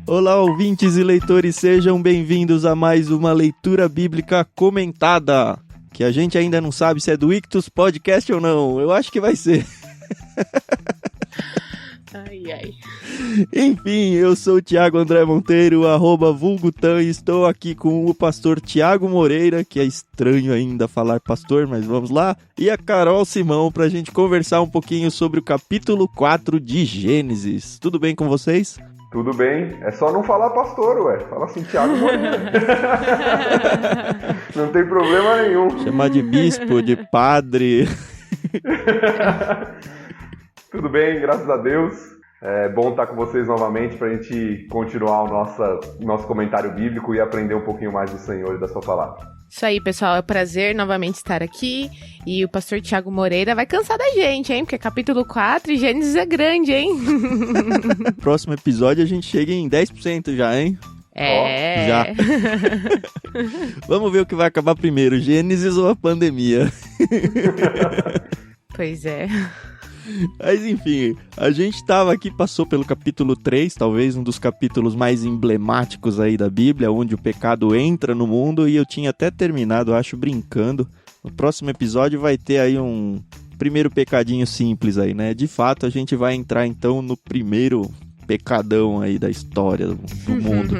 Olá, ouvintes e leitores, sejam bem-vindos a mais uma leitura bíblica comentada, que a gente ainda não sabe se é do Ictus Podcast ou não, eu acho que vai ser. Ai, ai. Enfim, eu sou o Thiago André Monteiro, @vulgutan, e estou aqui com o pastor Tiago Moreira, que é estranho ainda falar pastor, mas vamos lá, e a Carol Simão, pra gente conversar um pouquinho sobre o capítulo 4 de Gênesis. Tudo bem com vocês? Tudo bem, é só não falar pastor, ué. Fala assim, Thiago Moreira. Não tem problema nenhum. Chamar de bispo, de padre. Tudo bem, graças a Deus. É bom estar com vocês novamente para a gente continuar o nosso comentário bíblico e aprender um pouquinho mais do Senhor e da sua palavra. Isso aí, pessoal, é um prazer novamente estar aqui. E o pastor Tiago Moreira vai cansar da gente, hein? Porque capítulo 4 e Gênesis é grande, hein? Próximo episódio a gente chega em 10% já, hein? É. Já. Vamos ver o que vai acabar primeiro, Gênesis ou a pandemia? Pois é. Mas enfim, a gente passou pelo capítulo 3, talvez um dos capítulos mais emblemáticos aí da Bíblia, onde o pecado entra no mundo, e eu tinha até terminado, acho, brincando. No próximo episódio vai ter aí um primeiro pecadinho simples aí, né? De fato, a gente vai entrar então no primeiro pecadão aí da história do mundo.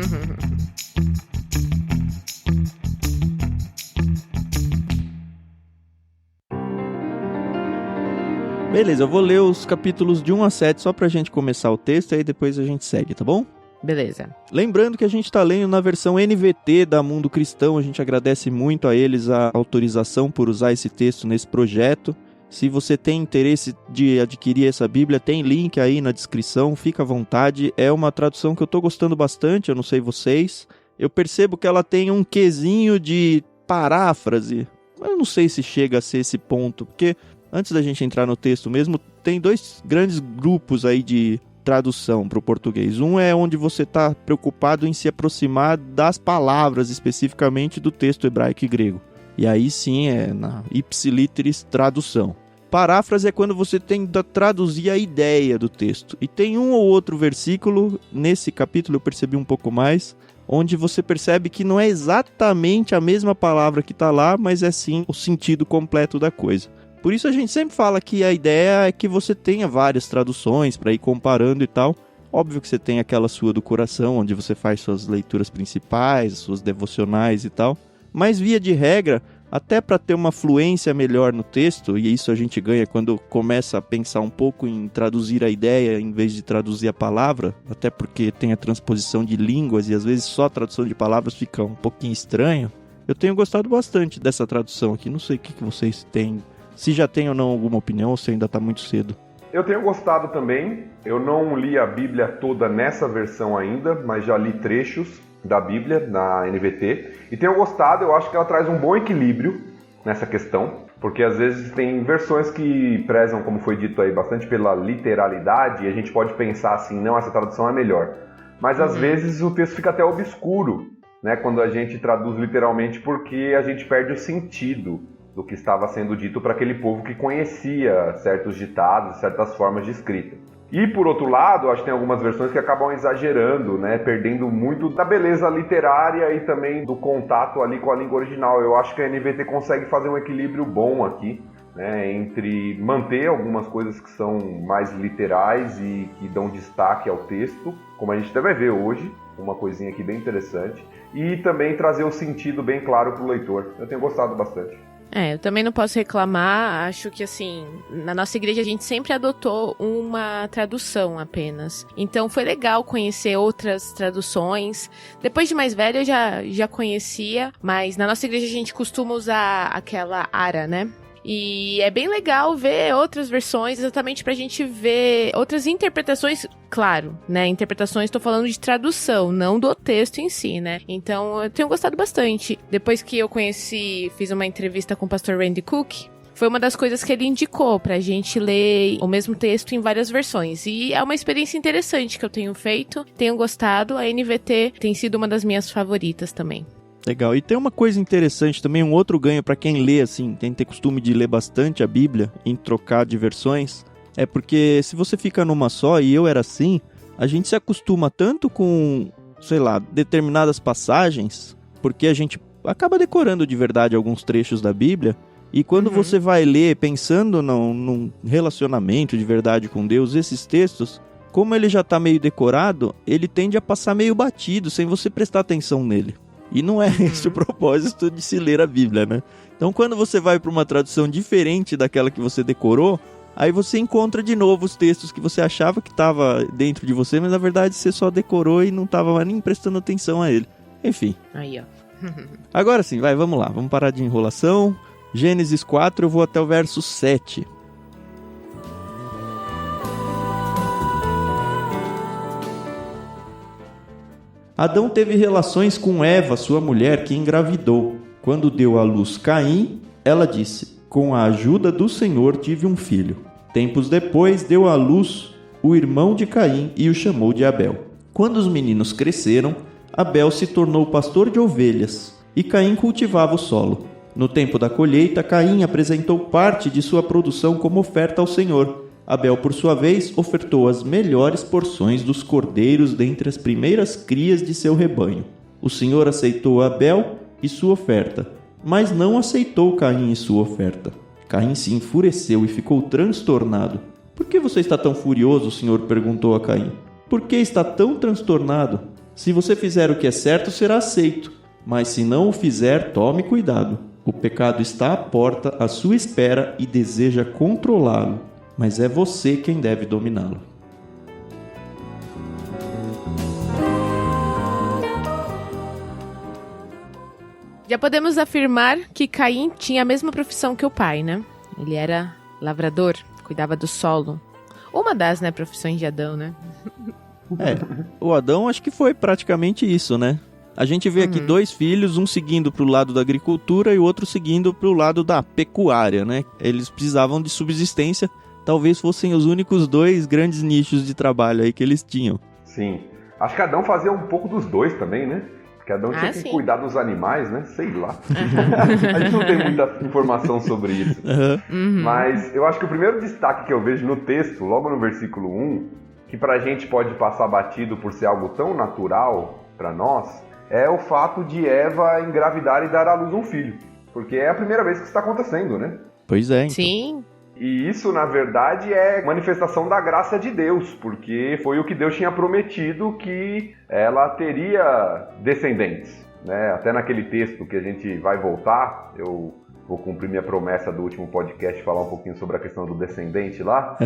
Beleza, eu vou ler os capítulos de 1 a 7 só pra gente começar o texto e aí depois a gente segue, tá bom? Beleza. Lembrando que a gente tá lendo na versão NVT da Mundo Cristão, a gente agradece muito a eles a autorização por usar esse texto nesse projeto. Se você tem interesse de adquirir essa Bíblia, tem link aí na descrição, fica à vontade. É uma tradução que eu tô gostando bastante, eu não sei vocês. Eu percebo que ela tem um quesinho de paráfrase, mas eu não sei se chega a ser esse ponto, porque antes da gente entrar no texto mesmo, tem dois grandes grupos aí de tradução para o português. Um é onde você está preocupado em se aproximar das palavras, especificamente do texto hebraico e grego. E aí sim é na ipsiliteris tradução. Paráfrase é quando você tenta traduzir a ideia do texto. E tem um ou outro versículo, nesse capítulo eu percebi um pouco mais, onde você percebe que não é exatamente a mesma palavra que está lá, mas é sim o sentido completo da coisa. Por isso a gente sempre fala que a ideia é que você tenha várias traduções para ir comparando e tal. Óbvio que você tem aquela sua do coração, onde você faz suas leituras principais, suas devocionais e tal. Mas via de regra, até para ter uma fluência melhor no texto, e isso a gente ganha quando começa a pensar um pouco em traduzir a ideia em vez de traduzir a palavra, até porque tem a transposição de línguas e às vezes só a tradução de palavras fica um pouquinho estranho. Eu tenho gostado bastante dessa tradução aqui, não sei o que vocês têm. Se já tem ou não alguma opinião, ou se ainda está muito cedo. Eu tenho gostado também. Eu não li a Bíblia toda nessa versão ainda, mas já li trechos da Bíblia na NVT. E tenho gostado, eu acho que ela traz um bom equilíbrio nessa questão. Porque às vezes tem versões que prezam, como foi dito aí, bastante pela literalidade. E a gente pode pensar assim, não, essa tradução é melhor. Mas às vezes o texto fica até obscuro, né, quando a gente traduz literalmente, porque a gente perde o sentido do que estava sendo dito para aquele povo que conhecia certos ditados, certas formas de escrita. E, por outro lado, acho que tem algumas versões que acabam exagerando, né, perdendo muito da beleza literária e também do contato ali com a língua original. Eu acho que a NVT consegue fazer um equilíbrio bom aqui, né, entre manter algumas coisas que são mais literais e que dão destaque ao texto, como a gente até vai ver hoje, uma coisinha aqui bem interessante, e também trazer o sentido bem claro para o leitor. Eu tenho gostado bastante. Eu também não posso reclamar, acho que assim, na nossa igreja a gente sempre adotou uma tradução apenas, então foi legal conhecer outras traduções. Depois de mais velha eu já conhecia, mas na nossa igreja a gente costuma usar aquela ARA, né? E é bem legal ver outras versões, exatamente pra gente ver outras interpretações, claro, né? Interpretações, tô falando de tradução, não do texto em si, né? Então, eu tenho gostado bastante. Depois que eu fiz uma entrevista com o pastor Randy Cook, foi uma das coisas que ele indicou pra gente ler o mesmo texto em várias versões. E é uma experiência interessante que eu tenho feito, tenho gostado. A NVT tem sido uma das minhas favoritas também. Legal. E tem uma coisa interessante também, um outro ganho para quem lê, assim, tem que ter costume de ler bastante a Bíblia, em trocar de versões, é porque se você fica numa só, e eu era assim, a gente se acostuma tanto com, sei lá, determinadas passagens, porque a gente acaba decorando de verdade alguns trechos da Bíblia, e quando você vai ler pensando num relacionamento de verdade com Deus, esses textos, como ele já está meio decorado, ele tende a passar meio batido, sem você prestar atenção nele. E não é esse o propósito de se ler a Bíblia, né? Então, quando você vai para uma tradução diferente daquela que você decorou, aí você encontra de novo os textos que você achava que estava dentro de você, mas na verdade você só decorou e não estava nem prestando atenção a ele. Enfim. Aí, ó. Agora sim, vamos lá. Vamos parar de enrolação. Gênesis 4, eu vou até o verso 7. Adão teve relações com Eva, sua mulher, que engravidou. Quando deu à luz Caim, ela disse: com a ajuda do Senhor tive um filho. Tempos depois deu à luz o irmão de Caim e o chamou de Abel. Quando os meninos cresceram, Abel se tornou pastor de ovelhas e Caim cultivava o solo. No tempo da colheita, Caim apresentou parte de sua produção como oferta ao Senhor. Abel, por sua vez, ofertou as melhores porções dos cordeiros dentre as primeiras crias de seu rebanho. O Senhor aceitou Abel e sua oferta, mas não aceitou Caim e sua oferta. Caim se enfureceu e ficou transtornado. Por que você está tão furioso? O Senhor perguntou a Caim. Por que está tão transtornado? Se você fizer o que é certo, será aceito. Mas se não o fizer, tome cuidado. O pecado está à porta, à sua espera e deseja controlá-lo. Mas é você quem deve dominá-lo. Já podemos afirmar que Caim tinha a mesma profissão que o pai, né? Ele era lavrador, cuidava do solo. Uma das, né, profissões de Adão, né? O Adão acho que foi praticamente isso, né? A gente vê aqui 2 filhos, um seguindo para o lado da agricultura e o outro seguindo para o lado da pecuária, né? Eles precisavam de subsistência. Talvez fossem os únicos 2 grandes nichos de trabalho aí que eles tinham. Sim. Acho que Adão fazia um pouco dos dois também, né? Porque Adão tinha que cuidar dos animais, né? Sei lá. A gente não tem muita informação sobre isso. Mas eu acho que o primeiro destaque que eu vejo no texto, logo no versículo 1, que pra gente pode passar batido por ser algo tão natural pra nós, é o fato de Eva engravidar e dar à luz um filho. Porque é a primeira vez que isso está acontecendo, né? Pois é, então. Sim. E isso, na verdade, é manifestação da graça de Deus, porque foi o que Deus tinha prometido, que ela teria descendentes, né? Até naquele texto que a gente vai voltar, eu vou cumprir minha promessa do último podcast, falar um pouquinho sobre a questão do descendente lá,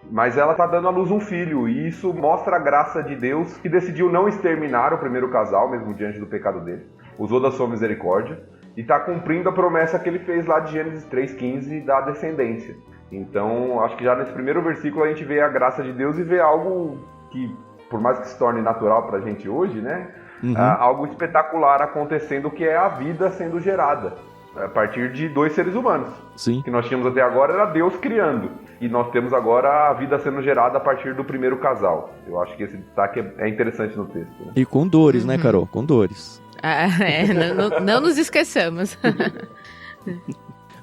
mas ela está dando à luz um filho, e isso mostra a graça de Deus, que decidiu não exterminar o primeiro casal, mesmo diante do pecado dele, usou da sua misericórdia, e está cumprindo a promessa que ele fez lá de Gênesis 3,15 da descendência. Então, acho que já nesse primeiro versículo a gente vê a graça de Deus e vê algo que, por mais que se torne natural pra gente hoje, né? Algo espetacular acontecendo, que é a vida sendo gerada a partir de 2 seres humanos. Sim. O que nós tínhamos até agora era Deus criando. E nós temos agora a vida sendo gerada a partir do primeiro casal. Eu acho que esse destaque é interessante no texto. Né? E com dores, né, Carol? Com dores. Não nos esqueçamos.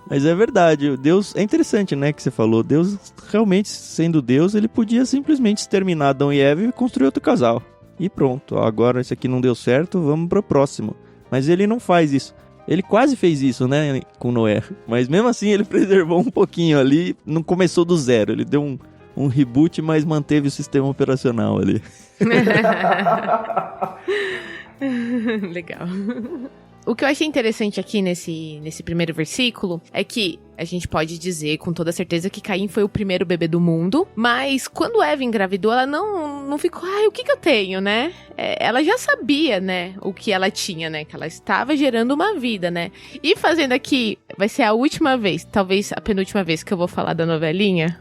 Mas é verdade, Deus, é interessante, né, que você falou, Deus realmente sendo Deus, ele podia simplesmente exterminar Adão e Eva e construir outro casal. E pronto, agora esse aqui não deu certo, vamos pro próximo. Mas ele não faz isso. Ele quase fez isso, né, com Noé. Mas mesmo assim ele preservou um pouquinho ali, não começou do zero, ele deu um reboot, mas manteve o sistema operacional ali. Legal. O que eu achei interessante aqui nesse primeiro versículo é que a gente pode dizer com toda certeza que Caim foi o primeiro bebê do mundo, mas quando Eva engravidou, ela não ficou, o que eu tenho, né? Ela já sabia, né, o que ela tinha, né, que ela estava gerando uma vida, né? E fazendo aqui, vai ser a última vez, talvez a penúltima vez que eu vou falar da novelinha.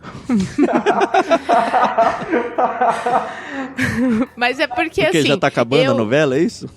Mas é porque assim... já tá acabando a novela, é isso?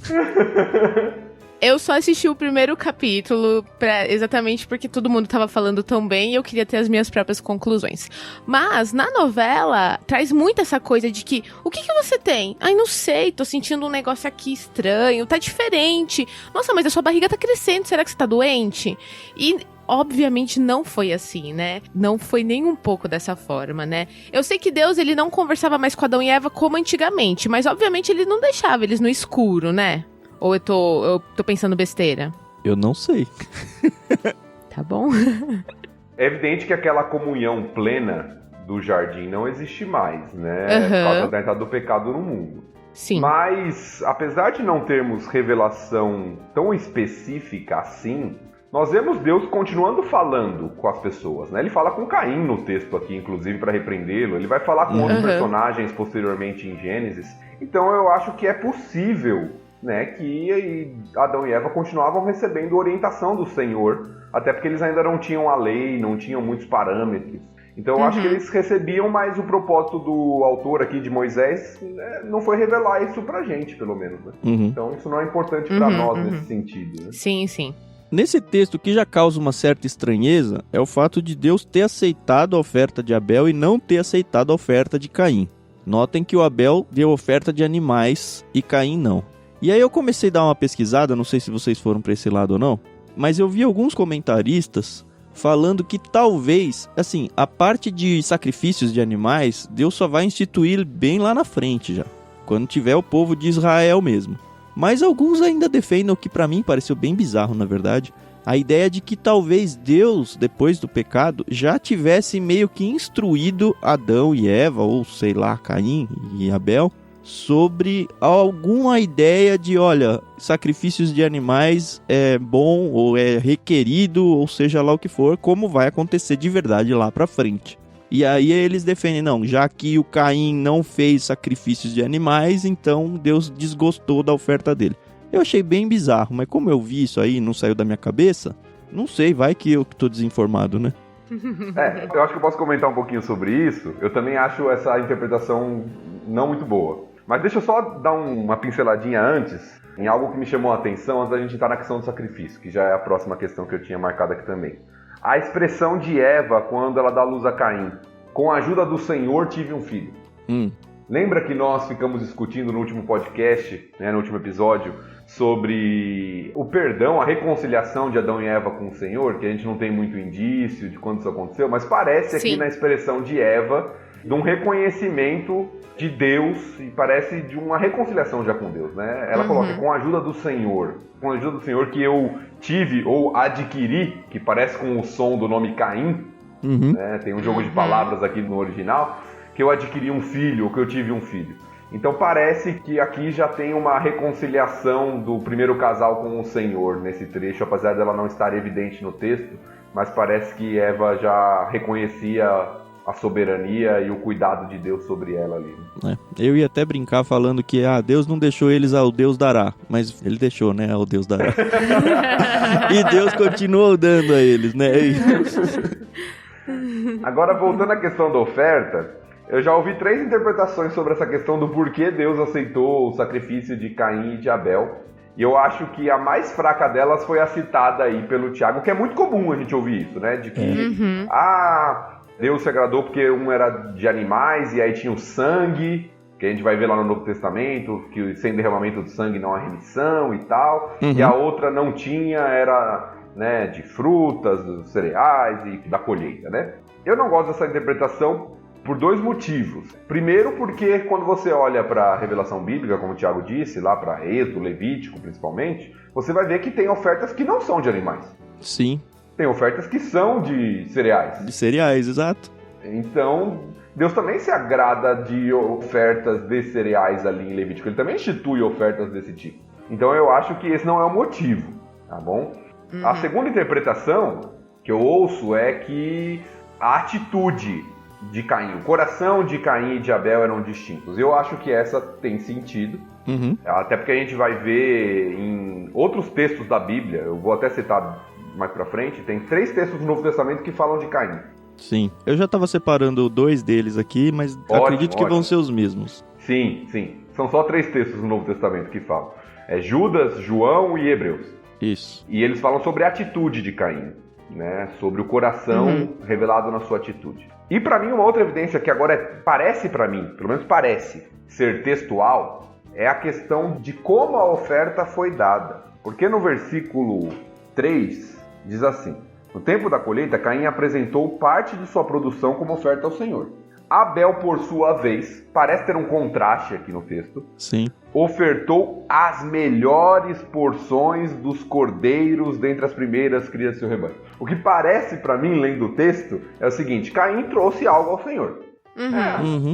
Eu só assisti o primeiro capítulo exatamente porque todo mundo tava falando tão bem e eu queria ter as minhas próprias conclusões. Mas, na novela, traz muito essa coisa de que, o que você tem? Ai, não sei, tô sentindo um negócio aqui estranho, tá diferente. Nossa, mas a sua barriga tá crescendo, será que você tá doente? E... obviamente não foi assim, né? Não foi nem um pouco dessa forma, né? Eu sei que Deus, ele não conversava mais com Adão e Eva como antigamente, mas obviamente ele não deixava eles no escuro, né? Ou eu tô pensando besteira? Eu não sei. Tá bom. É evidente que aquela comunhão plena do jardim não existe mais, né? Uhum. Por causa da entrada do pecado no mundo. Sim. Mas, apesar de não termos revelação tão específica assim, nós vemos Deus continuando falando com as pessoas, né? Ele fala com Caim no texto aqui, inclusive, para repreendê-lo. Ele vai falar com outros personagens posteriormente em Gênesis. Então eu acho que é possível, né, que Adão e Eva continuavam recebendo orientação do Senhor, até porque eles ainda não tinham a lei, não tinham muitos parâmetros. Então eu acho que eles recebiam, mas o propósito do autor aqui de Moisés, né, não foi revelar isso pra gente, pelo menos, né? Então isso não é importante pra nós nesse sentido, né? Sim, sim. Nesse texto, o que já causa uma certa estranheza é o fato de Deus ter aceitado a oferta de Abel e não ter aceitado a oferta de Caim. Notem que o Abel deu oferta de animais e Caim não. E aí eu comecei a dar uma pesquisada, não sei se vocês foram para esse lado ou não, mas eu vi alguns comentaristas falando que talvez, assim, a parte de sacrifícios de animais, Deus só vai instituir bem lá na frente já, quando tiver o povo de Israel mesmo. Mas alguns ainda defendem o que pra mim pareceu bem bizarro, na verdade, a ideia de que talvez Deus, depois do pecado, já tivesse meio que instruído Adão e Eva, ou sei lá, Caim e Abel, sobre alguma ideia de, olha, sacrifícios de animais é bom ou é requerido, ou seja lá o que for, como vai acontecer de verdade lá pra frente. E aí eles defendem, não, já que o Caim não fez sacrifícios de animais, então Deus desgostou da oferta dele. Eu achei bem bizarro, mas como eu vi isso aí e não saiu da minha cabeça, não sei, vai que eu tô desinformado, né? Eu acho que eu posso comentar um pouquinho sobre isso. Eu também acho essa interpretação não muito boa. Mas deixa eu só dar uma pinceladinha antes, em algo que me chamou a atenção antes da gente entrar na questão do sacrifício, que já é a próxima questão que eu tinha marcado aqui também. A expressão de Eva quando ela dá luz a Caim: com a ajuda do Senhor tive um filho. Lembra que nós ficamos discutindo no último podcast, né, no último episódio, sobre o perdão, a reconciliação de Adão e Eva com o Senhor, que a gente não tem muito indício de quando isso aconteceu, mas parece aqui na expressão de Eva de um reconhecimento de Deus e parece de uma reconciliação já com Deus, né? Ela coloca com a ajuda do Senhor, que eu tive ou adquiri, que parece com o som do nome Caim, né? Tem um jogo de palavras aqui no original, que eu adquiri um filho ou que eu tive um filho. Então parece que aqui já tem uma reconciliação do primeiro casal com o Senhor nesse trecho, apesar dela não estar evidente no texto, mas parece que Eva já reconhecia a soberania e o cuidado de Deus sobre ela ali. Eu ia até brincar falando que Deus não deixou eles ao Deus dará, mas ele deixou, né, ao Deus dará. E Deus continuou dando a eles, né? Agora, voltando à questão da oferta, eu já ouvi 3 interpretações sobre essa questão do porquê Deus aceitou o sacrifício de Caim e de Abel. E eu acho que a mais fraca delas foi a citada aí pelo Tiago, que é muito comum a gente ouvir isso, né? De que, Deus se agradou porque um era de animais e aí tinha o sangue, que a gente vai ver lá no Novo Testamento, que sem derramamento de sangue não há remissão e tal. E a outra não tinha, era, né, de frutas, dos cereais e da colheita, né? Eu não gosto dessa interpretação por 2 motivos. Primeiro, porque quando você olha para a revelação bíblica, como o Tiago disse, lá para Êxodo, Levítico principalmente, você vai ver que tem ofertas que não são de animais. Sim. Tem ofertas que são de cereais. De cereais, exato. Então, Deus também se agrada de ofertas de cereais ali em Levítico. Ele também institui ofertas desse tipo. Então eu acho que esse não é o motivo, tá bom? A segunda interpretação que eu ouço é que a atitude de Caim, o coração de Caim e de Abel eram distintos. Eu acho que essa tem sentido. Até porque a gente vai ver em outros textos da Bíblia, eu vou até citar mais pra frente, tem 3 textos do Novo Testamento que falam de Caim. Sim, eu já estava separando 2 deles aqui, mas acredito que vão ser os mesmos. Sim, são só 3 textos do Novo Testamento que falam. É Judas, João e Hebreus. Isso. E eles falam sobre a atitude de Caim, né? Sobre o coração revelado na sua atitude. E para mim, uma outra evidência que agora parece para mim, pelo menos parece, ser textual, é a questão de como a oferta foi dada. Porque no versículo 3 diz assim: no tempo da colheita, Caim apresentou parte de sua produção como oferta ao Senhor. Abel, por sua vez, parece ter um contraste aqui no texto. Sim. Ofertou as melhores porções dos cordeiros dentre as primeiras crias do seu rebanho. O que parece para mim, lendo o texto, é o seguinte: Caim trouxe algo ao Senhor.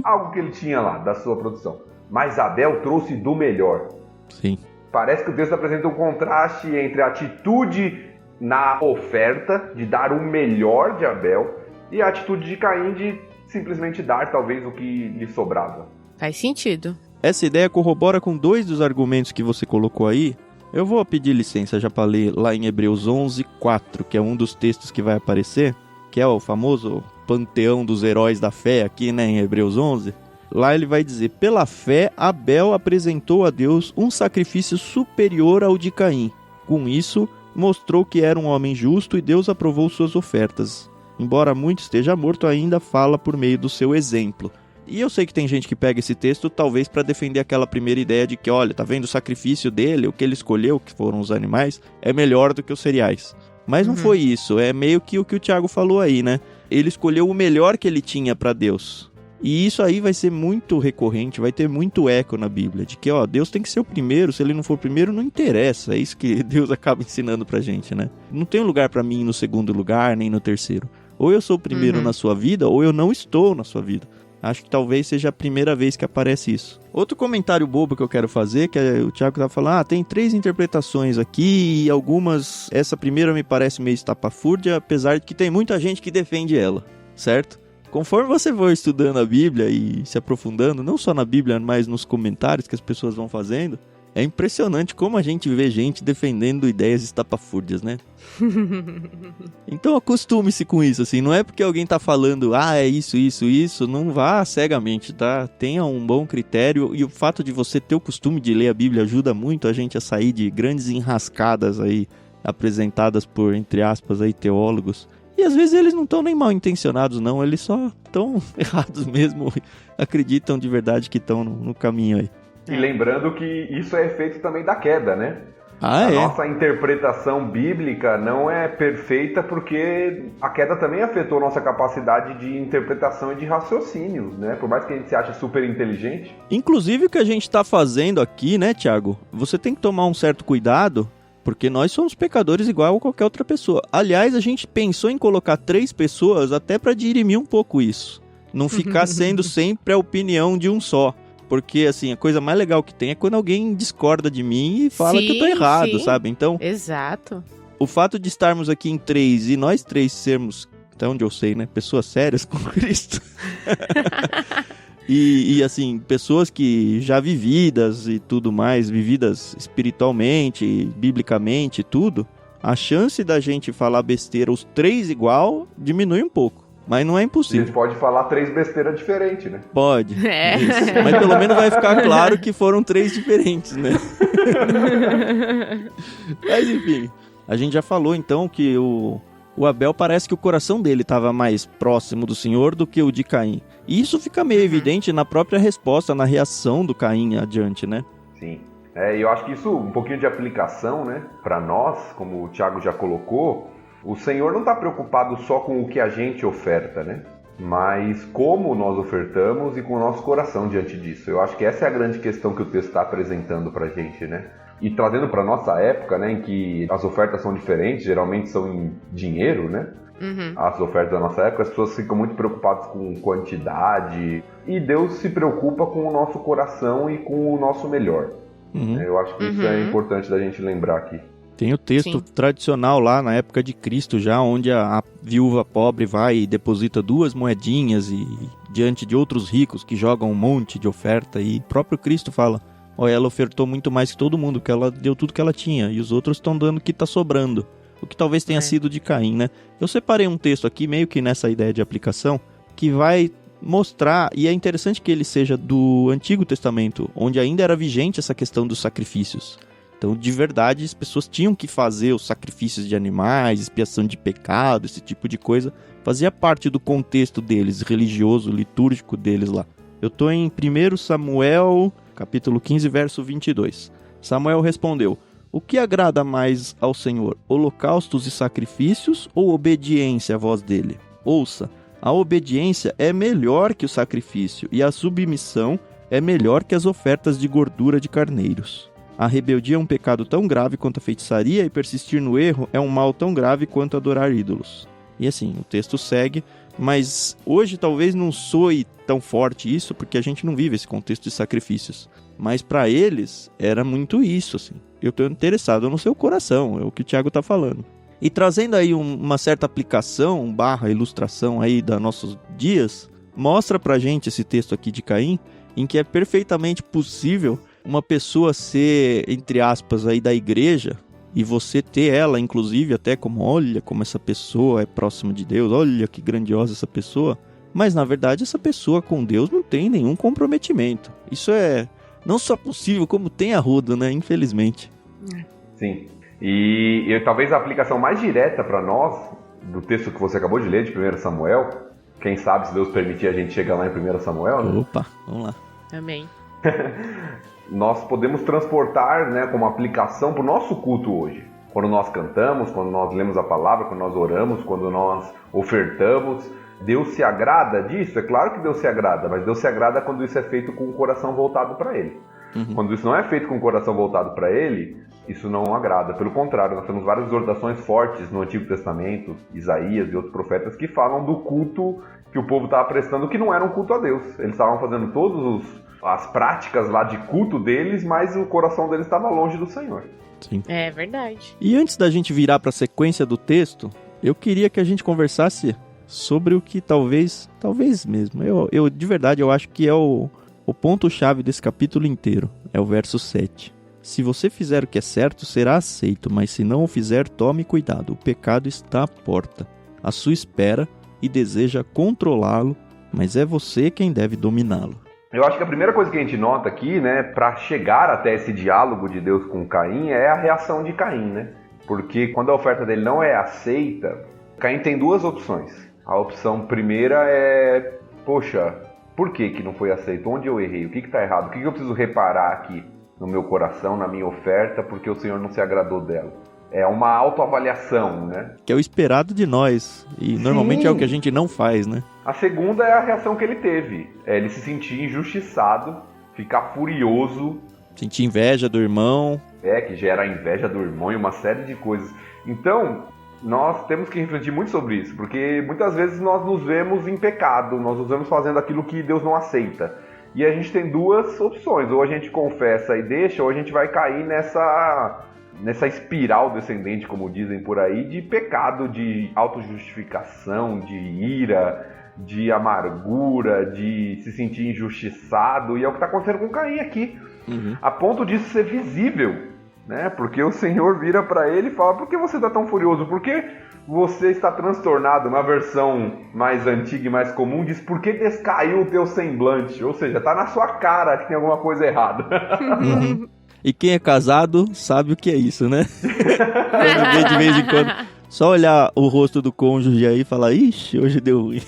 Algo que ele tinha lá, da sua produção. Mas Abel trouxe do melhor. Sim. Parece que o texto apresenta um contraste entre a atitude na oferta, de dar o melhor de Abel, e a atitude de Caim de simplesmente dar talvez o que lhe sobrava. Faz sentido. Essa ideia corrobora com 2 dos argumentos que você colocou aí. Eu vou pedir licença já para ler lá em Hebreus 11:4, que é um dos textos que vai aparecer, que é o famoso panteão dos heróis da fé aqui, né, em Hebreus 11. Lá ele vai dizer: pela fé, Abel apresentou a Deus um sacrifício superior ao de Caim. Com isso, mostrou que era um homem justo e Deus aprovou suas ofertas. Embora muito esteja morto, ainda fala por meio do seu exemplo. E eu sei que tem gente que pega esse texto talvez para defender aquela primeira ideia de que, olha, tá vendo o sacrifício dele, o que ele escolheu, que foram os animais, é melhor do que os cereais. Mas não foi isso, é meio que o Thiago falou aí, né? Ele escolheu o melhor que ele tinha para Deus. E isso aí vai ser muito recorrente, vai ter muito eco na Bíblia, de que, ó, Deus tem que ser o primeiro, se ele não for o primeiro, não interessa. É isso que Deus acaba ensinando pra gente, né? Não tem um lugar pra mim no segundo lugar, nem no terceiro. Ou eu sou o primeiro na sua vida, ou eu não estou na sua vida. Acho que talvez seja a primeira vez que aparece isso. Outro comentário bobo que eu quero fazer, que o Thiago tá falando, tem 3 interpretações aqui, e algumas, essa primeira me parece meio estapafúrdia, apesar de que tem muita gente que defende ela, certo? Conforme você for estudando a Bíblia e se aprofundando, não só na Bíblia, mas nos comentários que as pessoas vão fazendo, é impressionante como a gente vê gente defendendo ideias estapafúrdias, né? Então acostume-se com isso, assim, não é porque alguém tá falando, é isso, não vá cegamente, tá? Tenha um bom critério, e o fato de você ter o costume de ler a Bíblia ajuda muito a gente a sair de grandes enrascadas aí, apresentadas por, entre aspas, aí, teólogos. E às vezes eles não estão nem mal intencionados, não, eles só estão errados mesmo, acreditam de verdade que estão no caminho aí. E lembrando que isso é efeito também da queda, né? A nossa interpretação bíblica não é perfeita porque a queda também afetou nossa capacidade de interpretação e de raciocínio, né? Por mais que a gente se ache super inteligente. Inclusive o que a gente está fazendo aqui, né, Thiago? Você tem que tomar um certo cuidado, porque nós somos pecadores igual a qualquer outra pessoa. Aliás, a gente pensou em colocar 3 pessoas até para dirimir um pouco isso. Não ficar sendo sempre a opinião de um só. Porque, assim, a coisa mais legal que tem é quando alguém discorda de mim e fala que eu tô errado, sabe? Então, exato. O fato de estarmos aqui em 3 e nós 3 sermos, até onde eu sei, né, pessoas sérias com Cristo. E, assim, pessoas que já vividas e tudo mais, vividas espiritualmente, biblicamente e tudo, a chance da gente falar besteira os 3 igual diminui um pouco. Mas não é impossível. A gente pode falar 3 besteiras diferentes, né? Pode. Isso. Mas pelo menos vai ficar claro que foram 3 diferentes, né? Mas enfim, a gente já falou então que o Abel parece que o coração dele estava mais próximo do Senhor do que o de Caim. E isso fica meio evidente na própria resposta, na reação do Caim adiante, né? Sim. E eu acho que isso, um pouquinho de aplicação, né? Para nós, como o Thiago já colocou, o Senhor não está preocupado só com o que a gente oferta, né? Mas como nós ofertamos e com o nosso coração diante disso. Eu acho que essa é a grande questão que o texto está apresentando para a gente, né? E trazendo para nossa época, né, em que as ofertas são diferentes, geralmente são em dinheiro, né? As ofertas da nossa época, as pessoas ficam muito preocupadas com quantidade. E Deus se preocupa com o nosso coração e com o nosso melhor. Eu acho que isso é importante da gente lembrar aqui. Tem o texto tradicional lá na época de Cristo já, onde a viúva pobre vai e deposita 2 moedinhas e diante de outros ricos que jogam um monte de oferta, e o próprio Cristo fala, ela ofertou muito mais que todo mundo, que ela deu tudo que ela tinha, e os outros estão dando o que está sobrando, o que talvez tenha sido de Caim, né? Eu separei um texto aqui, meio que nessa ideia de aplicação, que vai mostrar, e é interessante que ele seja do Antigo Testamento, onde ainda era vigente essa questão dos sacrifícios. Então, de verdade, as pessoas tinham que fazer os sacrifícios de animais, expiação de pecado, esse tipo de coisa. Fazia parte do contexto deles, religioso, litúrgico deles lá. Eu tô em 1 Samuel, capítulo 15, verso 22. Samuel respondeu: o que agrada mais ao Senhor, holocaustos e sacrifícios ou obediência à voz dele? Ouça, a obediência é melhor que o sacrifício e a submissão é melhor que as ofertas de gordura de carneiros. A rebeldia é um pecado tão grave quanto a feitiçaria e persistir no erro é um mal tão grave quanto adorar ídolos. E assim, o texto segue, mas hoje talvez não soe tão forte isso porque a gente não vive esse contexto de sacrifícios. Mas para eles era muito isso, assim. Eu estou interessado no seu coração, é o que o Tiago está falando. E trazendo aí uma certa aplicação, ilustração aí dos nossos dias, mostra pra gente esse texto aqui de Caim, em que é perfeitamente possível uma pessoa ser, entre aspas, aí da igreja, e você ter ela, inclusive, até como, olha como essa pessoa é próxima de Deus, olha que grandiosa essa pessoa, mas na verdade essa pessoa com Deus não tem nenhum comprometimento. Isso é não só possível, como tem arrodo, né? Infelizmente. Sim. E talvez a aplicação mais direta para nós, do texto que você acabou de ler, de 1 Samuel, quem sabe, se Deus permitir, a gente chega lá em 1 Samuel, né? Opa, vamos lá. Amém. Nós podemos transportar, né, como aplicação para o nosso culto hoje. Quando nós cantamos, quando nós lemos a palavra, quando nós oramos, quando nós ofertamos, Deus se agrada disso? É claro que Deus se agrada, mas Deus se agrada quando isso é feito com o coração voltado para Ele. Quando isso não é feito com o coração voltado para Ele, isso não agrada. Pelo contrário, nós temos várias exortações fortes no Antigo Testamento, Isaías e outros profetas, que falam do culto que o povo estava prestando, que não era um culto a Deus. Eles estavam fazendo todas as práticas lá de culto deles, mas o coração deles estava longe do Senhor. Sim. É verdade. E antes da gente virar para a sequência do texto, eu queria que a gente conversasse sobre o que talvez mesmo, eu de verdade eu acho que é o ponto-chave desse capítulo inteiro, é o verso 7. Se você fizer o que é certo, será aceito, mas se não o fizer, tome cuidado, o pecado está à porta, à sua espera e deseja controlá-lo, mas é você quem deve dominá-lo. Eu acho que a primeira coisa que a gente nota aqui, né, para chegar até esse diálogo de Deus com Caim, é a reação de Caim, né? Porque quando a oferta dele não é aceita, Caim tem duas opções. A opção primeira é, poxa, por que não foi aceito? Onde eu errei? O que está errado? O que eu preciso reparar aqui no meu coração, na minha oferta, porque o Senhor não se agradou dela? É uma autoavaliação, né? Que é o esperado de nós. E normalmente é o que a gente não faz, né? A segunda é a reação que ele teve. É ele se sentir injustiçado, ficar furioso. Sentir inveja do irmão. Que gera a inveja do irmão e uma série de coisas. Então, nós temos que refletir muito sobre isso, porque muitas vezes nós nos vemos em pecado, nós nos vemos fazendo aquilo que Deus não aceita. E a gente tem duas opções, ou a gente confessa e deixa, ou a gente vai cair nessa espiral descendente, como dizem por aí, de pecado, de autojustificação, de ira, de amargura, de se sentir injustiçado, e é o que está acontecendo com Caim aqui, a ponto disso ser visível, né? Porque o Senhor vira para ele e fala: por que você está tão furioso? Por que você está transtornado? Uma versão mais antiga e mais comum diz: por que descaiu o teu semblante? Ou seja, está na sua cara que tem alguma coisa errada. E quem é casado sabe o que é isso, né? De vez em quando, só olhar o rosto do cônjuge aí e falar: ixi, hoje deu ruim.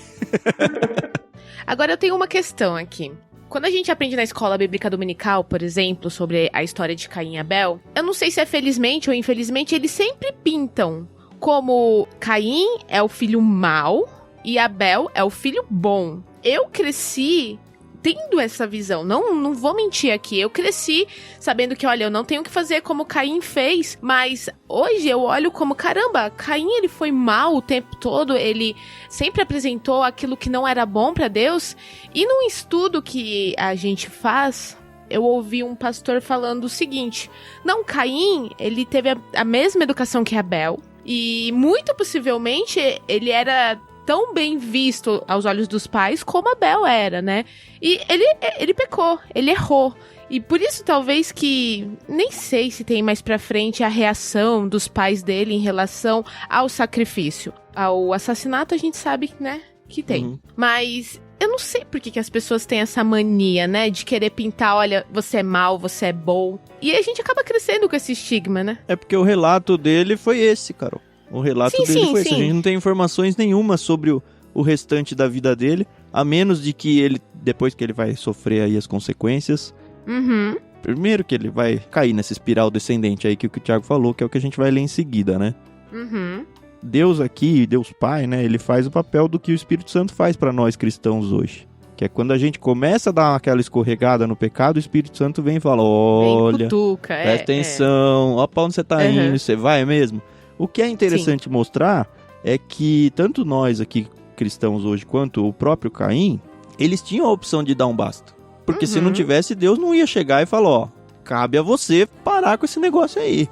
Agora eu tenho uma questão aqui. Quando a gente aprende na escola bíblica dominical, por exemplo, sobre a história de Caim e Abel, eu não sei se é felizmente ou infelizmente, eles sempre pintam como Caim é o filho mau e Abel é o filho bom. Eu cresci tendo essa visão, não vou mentir aqui, eu cresci sabendo que, olha, eu não tenho que fazer como Caim fez, mas hoje eu olho como, caramba, Caim ele foi mal o tempo todo, ele sempre apresentou aquilo que não era bom pra Deus, e num estudo que a gente faz, eu ouvi um pastor falando o seguinte: não, Caim, ele teve a mesma educação que Abel, e muito possivelmente ele era tão bem visto aos olhos dos pais como Abel era, né? E ele pecou, ele errou. E por isso talvez que, nem sei se tem mais pra frente a reação dos pais dele em relação ao sacrifício. Ao assassinato a gente sabe, né, que tem. Mas Eu não sei por que as pessoas têm essa mania, né? De querer pintar, olha, você é mal, você é bom. E a gente acaba crescendo com esse estigma, né? É porque o relato dele foi esse, Carol. O relato dele foi esse. A gente não tem informações nenhuma sobre o restante da vida dele, a menos de que ele, depois que ele vai sofrer aí as consequências... Uhum. Primeiro que ele vai cair nessa espiral descendente aí que o Thiago falou, que é o que a gente vai ler em seguida, né? Uhum. Deus aqui, Deus Pai, né? Ele faz o papel do que o Espírito Santo faz pra nós cristãos hoje. Que é quando a gente começa a dar aquela escorregada no pecado, o Espírito Santo vem e fala, olha, cutuca, presta atenção, ó pra onde você tá indo, você vai mesmo? O que é interessante mostrar é que tanto nós aqui cristãos hoje, quanto o próprio Caim, eles tinham a opção de dar um basta. Porque se não tivesse, Deus não ia chegar e falar, ó, cabe a você parar com esse negócio aí.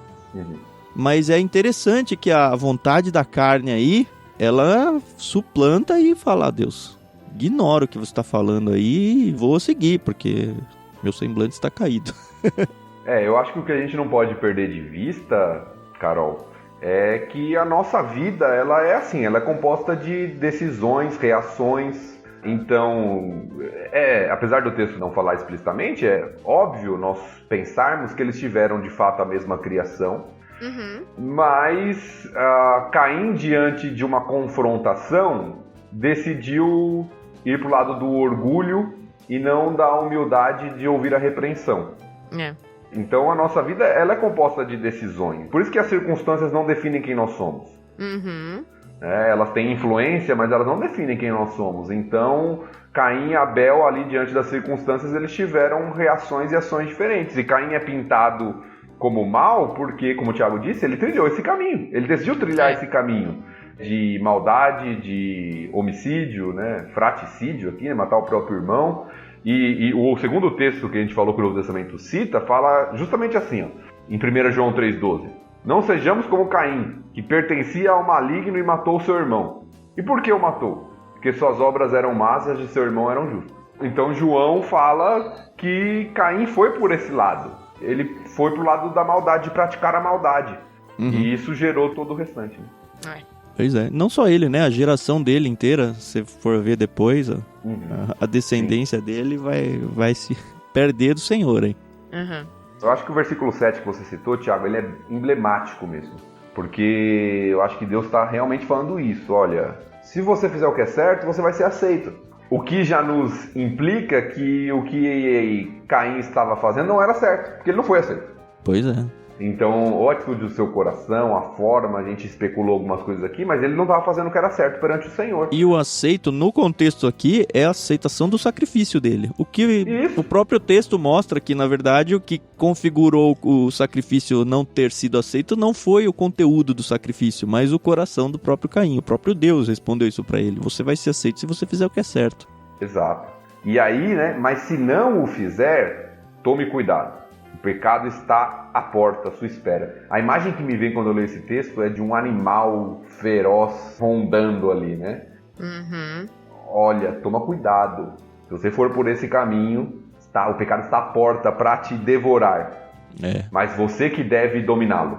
Mas é interessante que a vontade da carne aí, ela suplanta e fala, Deus, ignoro o que você está falando aí e vou seguir, porque meu semblante está caído. Eu acho que o que a gente não pode perder de vista, Carol, é que a nossa vida, ela é assim, ela é composta de decisões, reações. Então, apesar do texto não falar explicitamente, é óbvio nós pensarmos que eles tiveram de fato a mesma criação, mas Caim, diante de uma confrontação, decidiu ir para o lado do orgulho e não da humildade de ouvir a repreensão. Então a nossa vida, ela é composta de decisões. Por isso que as circunstâncias não definem quem nós somos. Elas têm influência, mas elas não definem quem nós somos. Então, Caim e Abel, ali diante das circunstâncias, eles tiveram reações e ações diferentes. E Caim é pintado como mal porque, como o Thiago disse, ele trilhou esse caminho. Ele decidiu trilhar esse caminho de maldade, de homicídio, né? Fraticídio aqui, né? Matar o próprio irmão. E o segundo texto que a gente falou que o Novo Testamento cita, fala justamente assim, ó, em 1 João 3,12. Não sejamos como Caim, que pertencia ao maligno e matou seu irmão. E por que o matou? Porque suas obras eram más e as de seu irmão eram justas. Então João fala que Caim foi por esse lado. Ele foi pro lado da maldade, de praticar a maldade. E isso gerou todo o restante. Pois é. Não só ele, né? A geração dele inteira, se for ver depois, a descendência dele vai se perder do Senhor, hein? Eu acho que o versículo 7 que você citou, Thiago, ele é emblemático mesmo. Porque eu acho que Deus está realmente falando isso. Olha, se você fizer o que é certo, você vai ser aceito. O que já nos implica que o que Caim estava fazendo não era certo, porque ele não foi aceito. Pois é. Então, a atitude do seu coração, a forma, a gente especulou algumas coisas aqui, mas ele não estava fazendo o que era certo perante o Senhor. E o aceito, no contexto aqui, é a aceitação do sacrifício dele. O que o próprio texto mostra que, na verdade, o que configurou o sacrifício não ter sido aceito não foi o conteúdo do sacrifício, mas o coração do próprio Caim. O próprio Deus respondeu isso para ele. Você vai ser aceito se você fizer o que é certo. Exato. E aí, né, mas se não o fizer, tome cuidado. O pecado está à porta, à sua espera. A imagem que me vem quando eu leio esse texto é de um animal feroz rondando ali, né? Olha, toma cuidado. Se você for por esse caminho, o pecado está à porta para te devorar. Mas você que deve dominá-lo.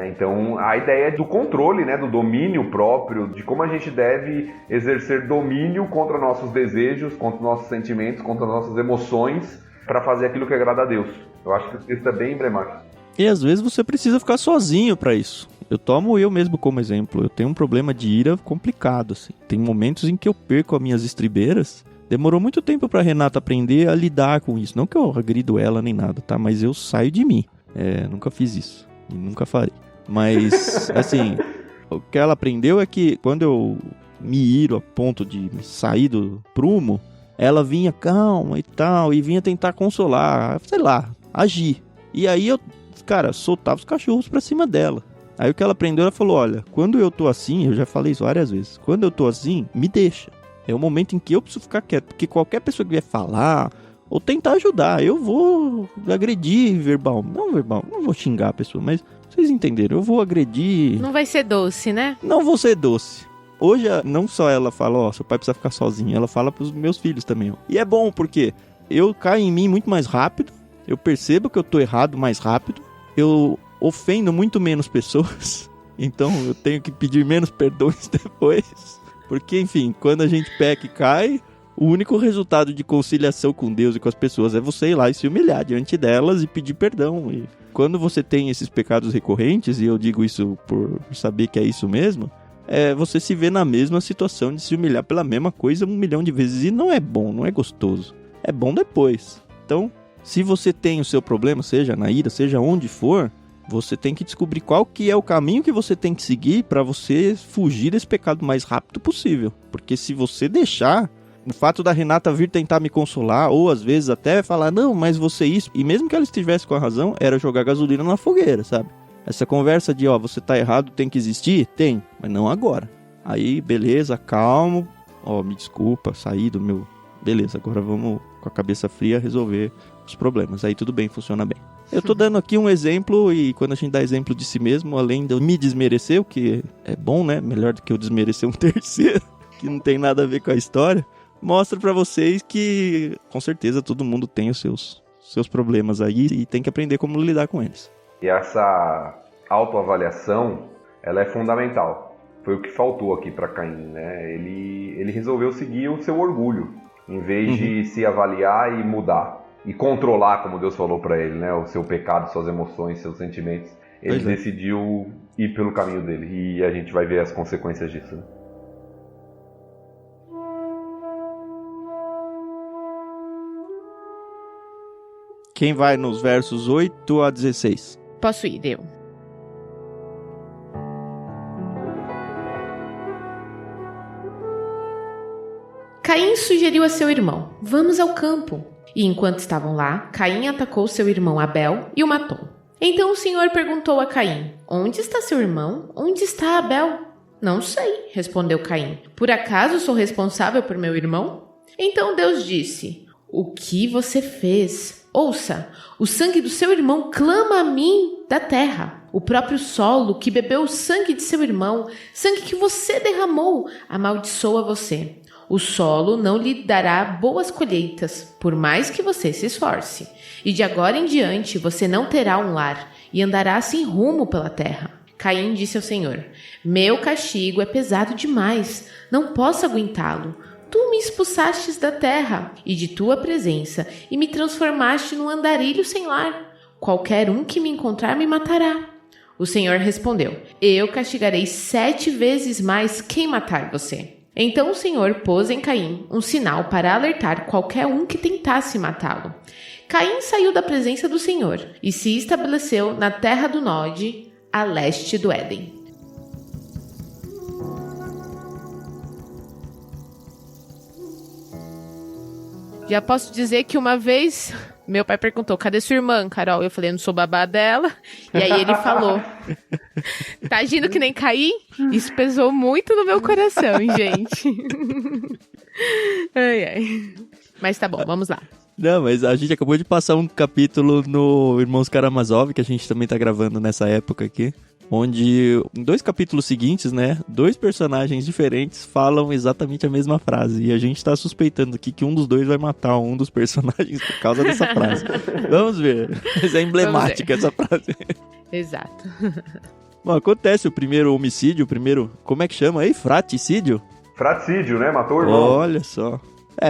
Então, a ideia é do controle, né, do domínio próprio, de como a gente deve exercer domínio contra nossos desejos, contra nossos sentimentos, contra nossas emoções, para fazer aquilo que agrada a Deus. Eu acho que isso é bem emblemático. E às vezes você precisa ficar sozinho para isso. Eu tomo eu mesmo como exemplo. Eu tenho um problema de ira complicado, assim. Tem momentos em que eu perco as minhas estribeiras. Demorou muito tempo pra Renata aprender a lidar com isso. Não que eu agrido ela nem nada, tá? Mas eu saio de mim. Nunca fiz isso. E nunca farei. Mas, assim, o que ela aprendeu é que quando eu me iro a ponto de sair do prumo, ela vinha calma e tal, e vinha tentar consolar, sei lá, agir. E aí eu, cara, soltava os cachorros pra cima dela. Aí o que ela aprendeu, ela falou, olha, quando eu tô assim, eu já falei isso várias vezes, quando eu tô assim, me deixa. É o momento em que eu preciso ficar quieto, porque qualquer pessoa que vier falar ou tentar ajudar, eu vou agredir não vou xingar a pessoa, mas vocês entenderam, eu vou agredir. Não vai ser doce, né? Não vou ser doce. Hoje, não só ela fala, ó, seu pai precisa ficar sozinho, ela fala pros meus filhos também, ó. E é bom, porque eu caio em mim muito mais rápido, eu percebo que eu tô errado mais rápido, eu ofendo muito menos pessoas, então eu tenho que pedir menos perdões depois, porque, enfim, quando a gente peca e cai, O único resultado de conciliação com Deus e com as pessoas é você ir lá e se humilhar diante delas e pedir perdão. E quando você tem esses pecados recorrentes, e eu digo isso por saber que é isso mesmo, você se vê na mesma situação de se humilhar pela mesma coisa 1 milhão de vezes. E não é bom, não é gostoso. É bom depois. Então, se você tem o seu problema, seja na ira, seja onde for, você tem que descobrir qual que é o caminho que você tem que seguir para você fugir desse pecado o mais rápido possível. Porque se você deixar, o fato da Renata vir tentar me consolar, ou às vezes até falar, não, mas você isso, e mesmo que ela estivesse com a razão, era jogar gasolina na fogueira, sabe? Essa conversa de, você tá errado, tem que existir? Tem, mas não agora. Aí, beleza, calmo, me desculpa, saí do meu... Beleza, agora vamos com a cabeça fria resolver os problemas. Aí tudo bem, funciona bem. Eu tô dando aqui um exemplo, e quando a gente dá exemplo de si mesmo, além de eu me desmerecer, o que é bom, né? Melhor do que eu desmerecer um terceiro, que não tem nada a ver com a história, mostra pra vocês que, com certeza, todo mundo tem os seus problemas aí e tem que aprender como lidar com eles. E essa autoavaliação, ela é fundamental. Foi o que faltou aqui para Caim, né? Ele resolveu seguir o seu orgulho, em vez de se avaliar e mudar. E controlar, como Deus falou para ele, né? O seu pecado, suas emoções, seus sentimentos. Ele decidiu ir pelo caminho dele. E a gente vai ver as consequências disso, né? Quem vai nos versos 8 a 16? Posso ir, eu. Caim sugeriu a seu irmão, vamos ao campo. E enquanto estavam lá, Caim atacou seu irmão Abel e o matou. Então o Senhor perguntou a Caim, onde está seu irmão? Onde está Abel? Não sei, respondeu Caim. Por acaso sou responsável por meu irmão? Então Deus disse, o que você fez? Ouça, o sangue do seu irmão clama a mim da terra. O próprio solo que bebeu o sangue de seu irmão, sangue que você derramou, amaldiçoa você. O solo não lhe dará boas colheitas, por mais que você se esforce. E de agora em diante você não terá um lar, e andará sem rumo pela terra. Caim disse ao Senhor, meu castigo é pesado demais, não posso aguentá-lo. Tu me expulsastes da terra e de tua presença, e me transformaste num andarilho sem lar. Qualquer um que me encontrar me matará. O Senhor respondeu, eu castigarei 7 vezes mais quem matar você. Então o Senhor pôs em Caim um sinal para alertar qualquer um que tentasse matá-lo. Caim saiu da presença do Senhor e se estabeleceu na terra do Nod, a leste do Éden. Já posso dizer que uma vez meu pai perguntou, cadê sua irmã, Carol? Eu falei, eu não sou babá dela. E aí ele falou, tá agindo que nem Caim? Isso pesou muito no meu coração, gente. Ai, ai. Mas tá bom, vamos lá. Não, mas a gente acabou de passar um capítulo no Irmãos Karamazov, que a gente também tá gravando nessa época aqui, onde em 2 capítulos seguintes, né, 2 personagens diferentes falam exatamente a mesma frase, e a gente tá suspeitando aqui que um dos 2 vai matar um dos personagens por causa dessa frase. Vamos ver, mas é emblemática essa frase. Exato. Bom, acontece o primeiro homicídio, como é que chama aí? Fraticídio? Fraticídio, né? Matou o irmão. Olha só.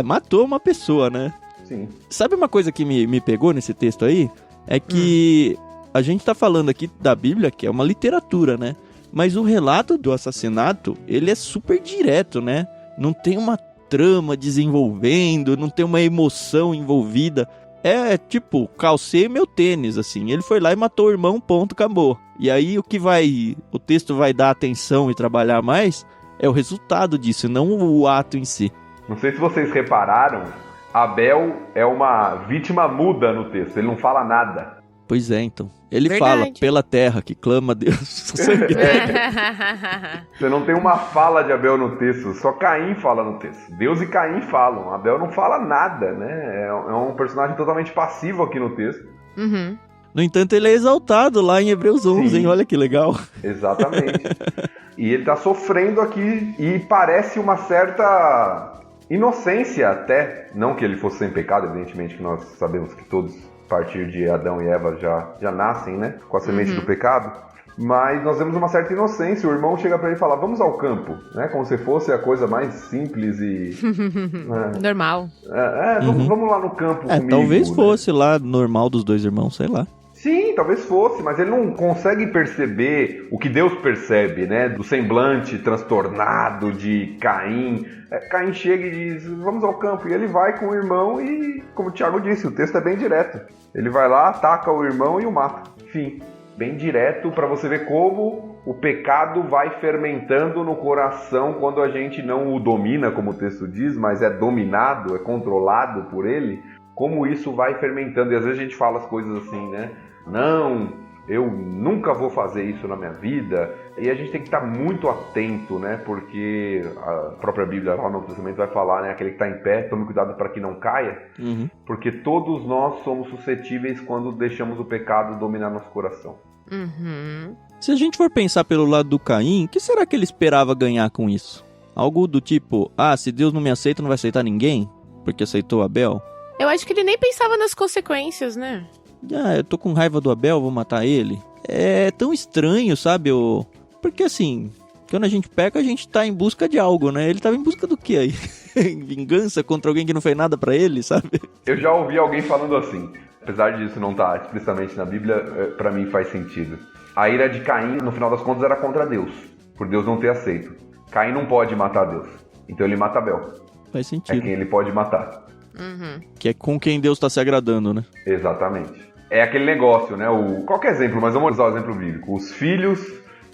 Matou uma pessoa, né? Sim. Sabe uma coisa que me pegou nesse texto aí? É que a gente tá falando aqui da Bíblia, que é uma literatura, né? Mas o relato do assassinato, ele é super direto, né? Não tem uma trama desenvolvendo, não tem uma emoção envolvida. É tipo, calcei meu tênis, assim. Ele foi lá e matou o irmão, ponto, acabou. E aí o texto vai dar atenção e trabalhar mais, é o resultado disso, não o ato em si. Não sei se vocês repararam, Abel é uma vítima muda no texto, ele não fala nada. Pois é, então. Ele Verdade. fala pela terra que clama a Deus. Você não tem uma fala de Abel no texto, só Caim fala no texto. Deus e Caim falam, Abel não fala nada, né? É um personagem totalmente passivo aqui no texto. Uhum. No entanto, ele é exaltado lá em Hebreus 11, Sim. hein? Olha que legal. Exatamente. E ele tá sofrendo aqui e parece uma certa inocência até. Não que ele fosse sem pecado, evidentemente que nós sabemos que todos, a partir de Adão e Eva, já nascem, né? Com a semente do pecado. Mas nós vemos uma certa inocência. O irmão chega pra ele e fala, vamos ao campo, né? Como se fosse a coisa mais simples e... Normal. Vamos lá no campo comigo. Talvez né? fosse lá normal dos dois irmãos, sei lá. Sim, talvez fosse, mas ele não consegue perceber o que Deus percebe, né? Do semblante transtornado de Caim. Caim chega e diz, vamos ao campo. E ele vai com o irmão e, como o Thiago disse, o texto é bem direto. Ele vai lá, ataca o irmão e o mata. Enfim, bem direto para você ver como o pecado vai fermentando no coração quando a gente não o domina, como o texto diz, mas é dominado, é controlado por ele. Como isso vai fermentando. E às vezes a gente fala as coisas assim, né? Não, eu nunca vou fazer isso na minha vida. E a gente tem que estar muito atento, né? Porque a própria Bíblia lá no Novo Testamento vai falar, né? Aquele que está em pé, tome cuidado para que não caia. Porque todos nós somos suscetíveis quando deixamos o pecado dominar nosso coração. Se a gente for pensar pelo lado do Caim, o que será que ele esperava ganhar com isso? Algo do tipo, se Deus não me aceita, não vai aceitar ninguém? Porque aceitou Abel? Eu acho que ele nem pensava nas consequências, né? Eu tô com raiva do Abel, vou matar ele. É tão estranho, sabe? Porque assim, quando a gente peca, a gente tá em busca de algo, né? Ele tava em busca do quê aí? Vingança contra alguém que não fez nada pra ele, sabe? Eu já ouvi alguém falando assim, apesar disso não estar explicitamente na Bíblia, pra mim faz sentido. A ira de Caim, no final das contas, era contra Deus, por Deus não ter aceito. Caim não pode matar Deus, então ele mata Abel. Faz sentido. É quem ele pode matar. Que é com quem Deus tá se agradando, né? Exatamente. É aquele negócio, né? Qualquer exemplo, mas vamos usar o exemplo bíblico. Os filhos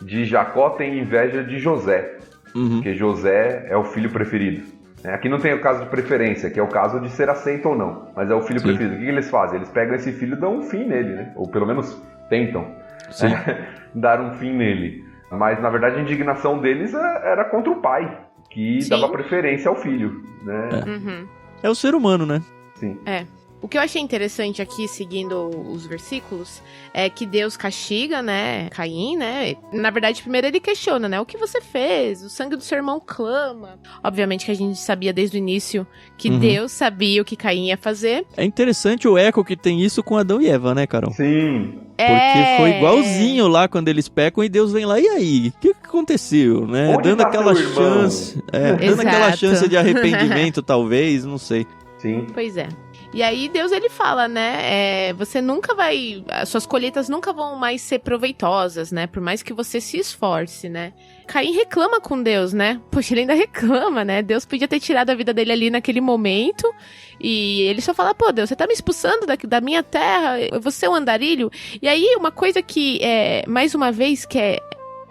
de Jacó têm inveja de José, porque José é o filho preferido. Aqui não tem o caso de preferência, que é o caso de ser aceito ou não, mas é o filho preferido. O que eles fazem? Eles pegam esse filho e dão um fim nele, né? Ou pelo menos tentam dar um fim nele. Mas na verdade a indignação deles era contra o pai, que dava preferência ao filho, né? É o ser humano, né? Sim. O que eu achei interessante aqui, seguindo os versículos, é que Deus castiga, né, Caim, né? Na verdade, primeiro ele questiona, né? O que você fez? O sangue do seu irmão clama. Obviamente que a gente sabia desde o início que Deus sabia o que Caim ia fazer. É interessante o eco que tem isso com Adão e Eva, né, Carol? Sim. Porque foi igualzinho lá quando eles pecam e Deus vem lá, e aí? O que aconteceu, né? Onde dando tá aquela seu irmão? chance. Dando aquela chance de arrependimento, talvez, não sei. Sim. Pois é. E aí Deus, ele fala, né, você nunca vai, as suas colheitas nunca vão mais ser proveitosas, né, por mais que você se esforce, né. Caim reclama com Deus, né, poxa, ele ainda reclama, né, Deus podia ter tirado a vida dele ali naquele momento, e ele só fala, pô, Deus, você tá me expulsando da minha terra, eu vou ser um andarilho. E aí uma coisa que, mais uma vez,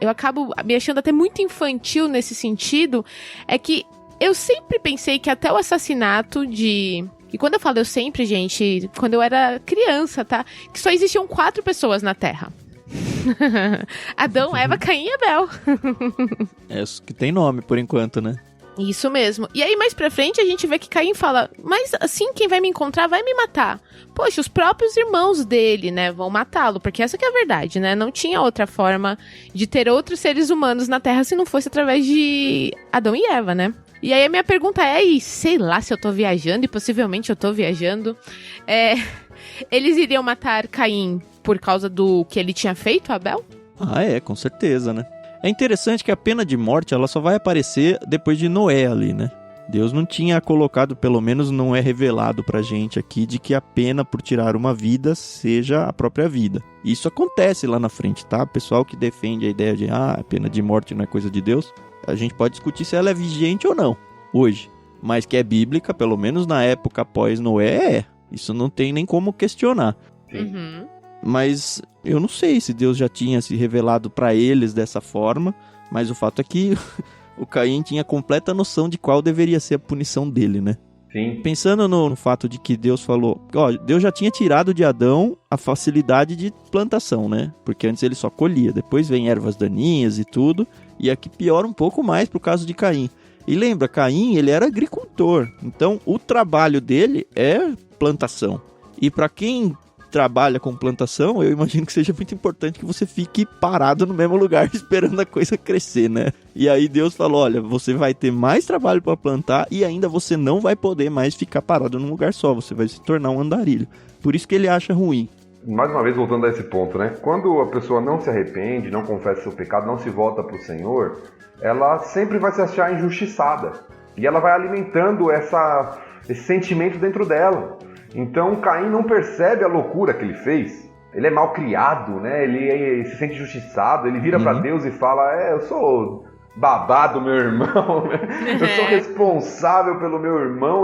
eu acabo me achando até muito infantil nesse sentido, é que eu sempre pensei que até o assassinato E quando eu falo eu sempre, gente, quando eu era criança, tá? Que só existiam 4 pessoas na Terra. Adão, Eva, Caim e Abel. É isso que tem nome, por enquanto, né? Isso mesmo. E aí, mais pra frente, a gente vê que Caim fala, mas assim, quem vai me encontrar vai me matar. Poxa, os próprios irmãos dele, né, vão matá-lo, porque essa que é a verdade, né? Não tinha outra forma de ter outros seres humanos na Terra se não fosse através de Adão e Eva, né? E aí a minha pergunta e sei lá se eu tô viajando, e possivelmente eu tô viajando, eles iriam matar Caim por causa do que ele tinha feito, Abel? Com certeza, né? É interessante que a pena de morte, ela só vai aparecer depois de Noé ali, né? Deus não tinha colocado, pelo menos não é revelado pra gente aqui, de que a pena por tirar uma vida seja a própria vida. Isso acontece lá na frente, tá? Pessoal que defende a ideia de, a pena de morte não é coisa de Deus, a gente pode discutir se ela é vigente ou não, hoje. Mas que é bíblica, pelo menos na época após Noé, Isso não tem nem como questionar. Uhum. Mas eu não sei se Deus já tinha se revelado para eles dessa forma, mas o fato é que o Caim tinha completa noção de qual deveria ser a punição dele, né? Sim. Pensando no fato de que Deus falou... Deus já tinha tirado de Adão a facilidade de plantação, né? Porque antes ele só colhia. Depois vem ervas daninhas e tudo. E aqui piora um pouco mais pro caso de Caim. E lembra, Caim, ele era agricultor. Então, o trabalho dele é plantação. E para quem trabalha com plantação, eu imagino que seja muito importante que você fique parado no mesmo lugar esperando a coisa crescer, né? E aí Deus falou, olha, você vai ter mais trabalho para plantar e ainda você não vai poder mais ficar parado num lugar só, você vai se tornar um andarilho. Por isso que ele acha ruim. mais uma vez voltando a esse ponto, né? Quando a pessoa não se arrepende, não confessa seu pecado, não se volta para o Senhor, ela sempre vai se achar injustiçada. E ela vai alimentando esse sentimento dentro dela. Então Caim não percebe a loucura que ele fez. Ele é mal criado, né? Ele se sente injustiçado, ele vira para Deus e fala, eu sou babá do meu irmão, eu sou responsável pelo meu irmão.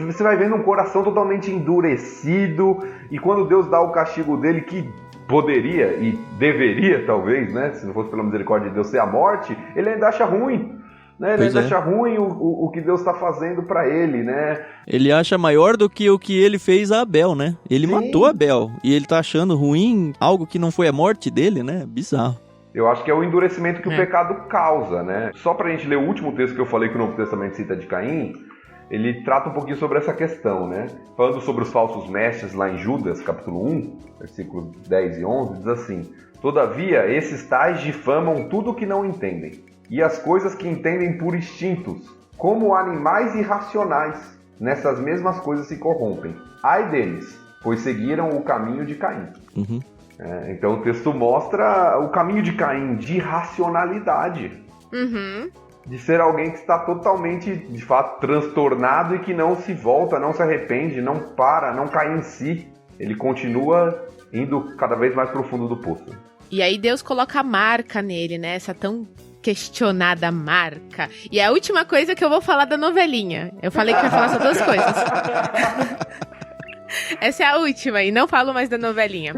Você vai vendo um coração totalmente endurecido, e quando Deus dá o castigo dele, que poderia e deveria talvez, né, se não fosse pela misericórdia de Deus, ser a morte, ele ainda acha ruim, né? Ele ainda acha ruim o que Deus está fazendo para ele, né? Ele acha maior do que o que ele fez a Abel, né? Ele matou Abel, e ele tá achando ruim algo que não foi a morte dele, né? Bizarro. Eu acho que é o endurecimento que o pecado causa, né? Só pra gente ler o último texto que eu falei que o Novo Testamento cita de Caim, ele trata um pouquinho sobre essa questão, né? Falando sobre os falsos mestres lá em Judas, capítulo 1, versículos 10 e 11, diz assim: Todavia, esses tais difamam tudo o que não entendem, e as coisas que entendem por instintos, como animais irracionais, nessas mesmas coisas se corrompem. Ai deles, pois seguiram o caminho de Caim. Então o texto mostra o caminho de Caim, de racionalidade. De ser alguém que está totalmente, de fato, transtornado e que não se volta, não se arrepende, não para, não cai em si. Ele continua indo cada vez mais profundo do poço. E aí Deus coloca a marca nele, né? Essa tão questionada marca. E é a última coisa que eu vou falar da novelinha. Eu falei que ia falar só duas coisas. Essa é a última, e não falo mais da novelinha.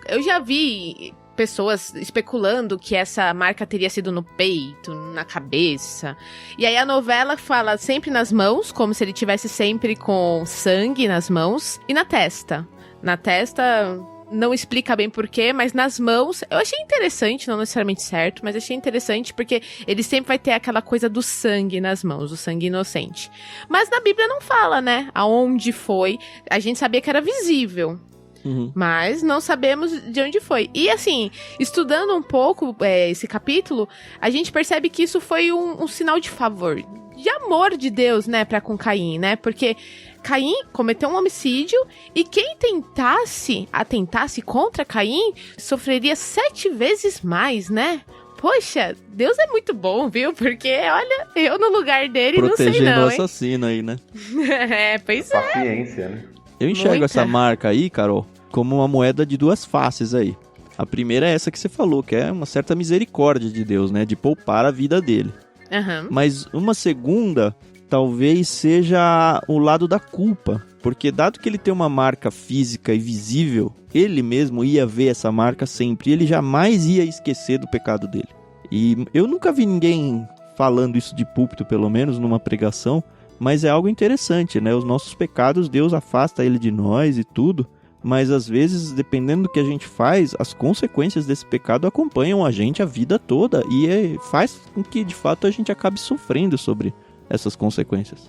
Eu já vi pessoas especulando que essa marca teria sido no peito, na cabeça. E aí a novela fala sempre nas mãos, como se ele tivesse sempre com sangue nas mãos, e na testa. Na testa não explica bem porquê, mas nas mãos eu achei interessante, não necessariamente certo, mas achei interessante porque ele sempre vai ter aquela coisa do sangue nas mãos, o sangue inocente. Mas na Bíblia não fala, né, aonde foi. A gente sabia que era visível. Mas não sabemos de onde foi. E assim, estudando um pouco esse capítulo, a gente percebe que isso foi um sinal de favor, de amor de Deus, né, pra com Caim, né? Porque Caim cometeu um homicídio e quem atentasse contra Caim sofreria 7 vezes mais, né? Poxa, Deus é muito bom, viu? Porque, olha, eu no lugar dele não sei não, protegendo o assassino aí, né? Pois Paciência, né? Eu enxergo essa marca aí, Carol, como uma moeda de duas faces aí. A primeira é essa que você falou, que é uma certa misericórdia de Deus, né? De poupar a vida dele. Mas uma segunda, talvez seja o lado da culpa. Porque dado que ele tem uma marca física e visível, ele mesmo ia ver essa marca sempre. E ele jamais ia esquecer do pecado dele. E eu nunca vi ninguém falando isso de púlpito, pelo menos, numa pregação. Mas é algo interessante, né? Os nossos pecados, Deus afasta ele de nós e tudo. Mas às vezes, dependendo do que a gente faz, as consequências desse pecado acompanham a gente a vida toda. E faz com que, de fato, a gente acabe sofrendo sobre essas consequências.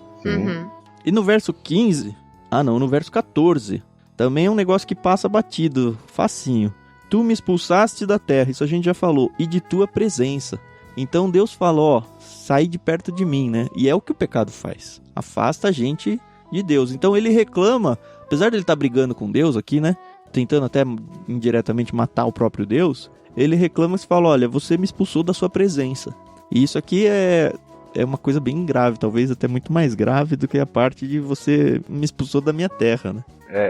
E no verso 15... no verso 14. Também é um negócio que passa batido, facinho. Tu me expulsaste da terra, isso a gente já falou, e de tua presença. Então Deus falou, sai de perto de mim, né? E é o que o pecado faz. Afasta a gente de Deus. Então ele reclama, apesar de ele estar brigando com Deus aqui, né? Tentando até indiretamente matar o próprio Deus. Ele reclama e fala, olha, você me expulsou da sua presença. E isso aqui é uma coisa bem grave, talvez até muito mais grave do que a parte de você me expulsou da minha terra, né?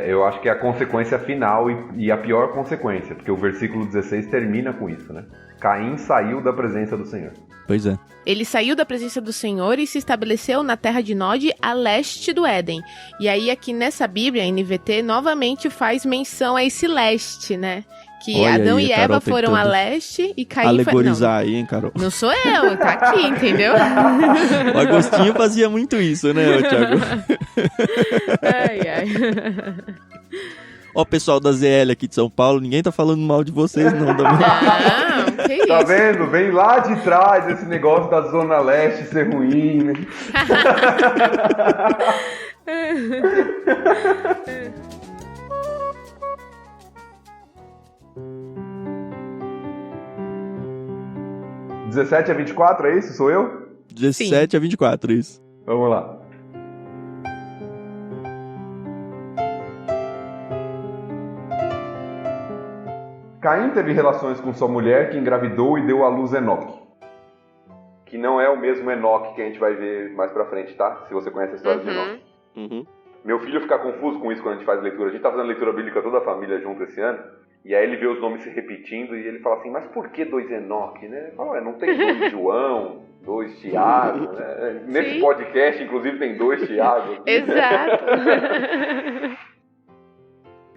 Eu acho que é a consequência final e a pior consequência, porque o versículo 16 termina com isso, né? Caim saiu da presença do Senhor. Pois é. Ele saiu da presença do Senhor e se estabeleceu na terra de Nod, a leste do Éden. E aí aqui nessa Bíblia, a NVT, novamente faz menção a esse leste, né? Que olha Adão aí, e Eva foram a leste e Caim foi... Alegorizar aí, hein, Carol? Não sou eu, tá aqui, entendeu? O Agostinho fazia muito isso, né, Thiago? Ai. Ó, pessoal da ZL aqui de São Paulo, ninguém tá falando mal de vocês, não. Não, que isso? Tá vendo? Vem lá de trás esse negócio da Zona Leste ser ruim, né? 17 a 24, é isso? Sou eu? 17 a 24, isso. Vamos lá. Caim teve relações com sua mulher, que engravidou e deu à luz Enoque. Que não é o mesmo Enoque que a gente vai ver mais pra frente, tá? Se você conhece a história de Enoque. Meu filho fica confuso com isso quando a gente faz leitura. A gente tá fazendo leitura bíblica toda a família junto esse ano. E aí ele vê os nomes se repetindo e ele fala assim, mas por que 2 Enoque, né? Ele fala, não tem 2 João, 2 Tiago, né? Nesse podcast, inclusive, tem 2 Tiago. Exato.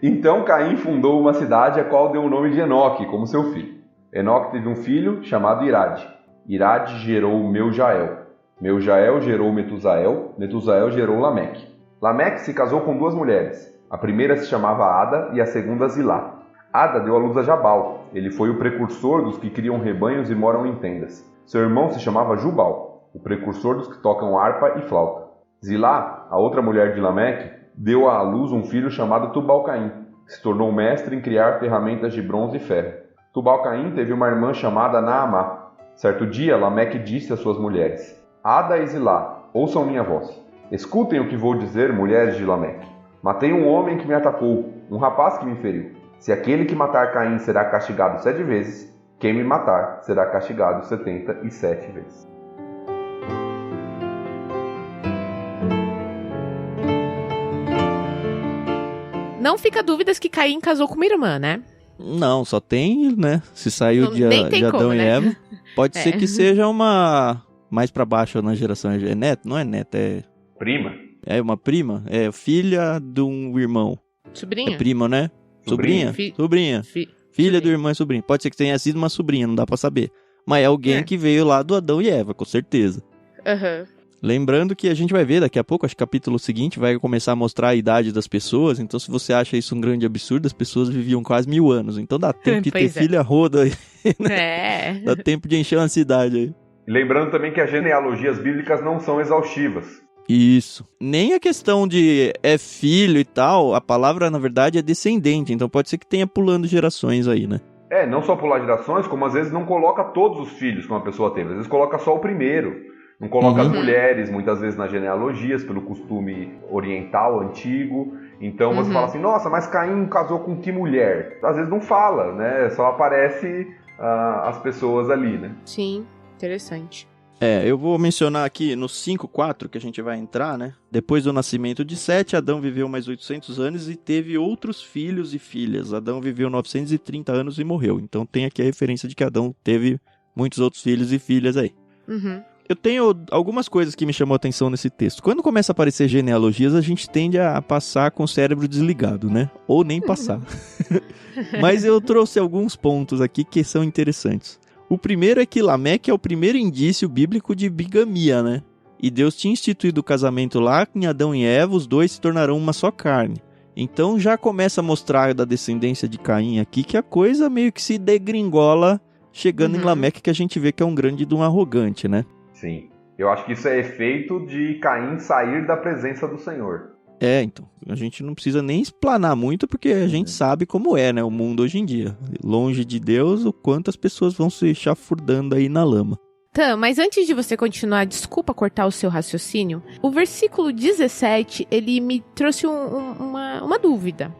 Então Caim fundou uma cidade a qual deu o nome de Enoque, como seu filho. Enoque teve um filho chamado Irade. Irade gerou Meujael. Meujael gerou Metusael. Metusael gerou Lameque. Lameque se casou com 2 mulheres. A primeira se chamava Ada e a segunda Zilá. Ada deu à luz a Jabal. Ele foi o precursor dos que criam rebanhos e moram em tendas. Seu irmão se chamava Jubal, o precursor dos que tocam harpa e flauta. Zilá, a outra mulher de Lameque, deu à luz um filho chamado Tubal-Caim, que se tornou mestre em criar ferramentas de bronze e ferro. Tubal-Caim teve uma irmã chamada Naamá. Certo dia, Lameque disse às suas mulheres, Ada e Zilá, ouçam minha voz. Escutem o que vou dizer, mulheres de Lameque. Matei um homem que me atacou, um rapaz que me feriu. Se aquele que matar Caim será castigado 7 vezes, quem me matar será castigado 77 vezes. Não fica dúvidas que Caim casou com uma irmã, né? Não, só tem, né? Se saiu de Adão como, e né? Eva. Pode ser que seja uma... Mais pra baixo na geração. É neto? Não é neto, é... Prima. É uma prima? É filha de um irmão. Sobrinha? É prima, né? Sobrinha? Sobrinha. Filha do irmão e sobrinha. Pode ser que tenha sido uma sobrinha, não dá pra saber. Mas é alguém que veio lá do Adão e Eva, com certeza. Lembrando que a gente vai ver daqui a pouco, acho que capítulo seguinte vai começar a mostrar a idade das pessoas. Então, se você acha isso um grande absurdo, as pessoas viviam quase 1000 anos. Então dá tempo de ter filha roda aí. Né? Dá tempo de encher uma cidade aí. Lembrando também que as genealogias bíblicas não são exaustivas. Isso. Nem a questão de é filho e tal, a palavra na verdade é descendente, então pode ser que tenha pulando gerações aí, né? Não só pular gerações, como às vezes não coloca todos os filhos que uma pessoa teve, às vezes coloca só o primeiro. Não coloca as mulheres, muitas vezes nas genealogias, pelo costume oriental, antigo. Então você fala assim, nossa, mas Caim casou com que mulher? Às vezes não fala, né? Só aparece as pessoas ali, né? Sim, interessante. Eu vou mencionar aqui no 5:4 que a gente vai entrar, né? Depois do nascimento de Sete, Adão viveu mais 800 anos e teve outros filhos e filhas. Adão viveu 930 anos e morreu. Então tem aqui a referência de que Adão teve muitos outros filhos e filhas aí. Eu tenho algumas coisas que me chamou a atenção nesse texto. Quando começa a aparecer genealogias, a gente tende a passar com o cérebro desligado, né? Ou nem passar. Mas eu trouxe alguns pontos aqui que são interessantes. O primeiro é que Lameque é o primeiro indício bíblico de bigamia, né? E Deus tinha instituído o casamento lá, em Adão e Eva, os dois se tornarão uma só carne. Então já começa a mostrar da descendência de Caim aqui que a coisa meio que se degringola chegando em Lameque, que a gente vê que é um grande de um arrogante, né? Sim. Eu acho que isso é efeito de Caim sair da presença do Senhor. Então, a gente não precisa nem explanar muito, porque a gente sabe como é, né, o mundo hoje em dia. Longe de Deus, o quanto as pessoas vão se chafurdando aí na lama. Tá, mas antes de você continuar, desculpa cortar o seu raciocínio, o versículo 17, ele me trouxe uma dúvida.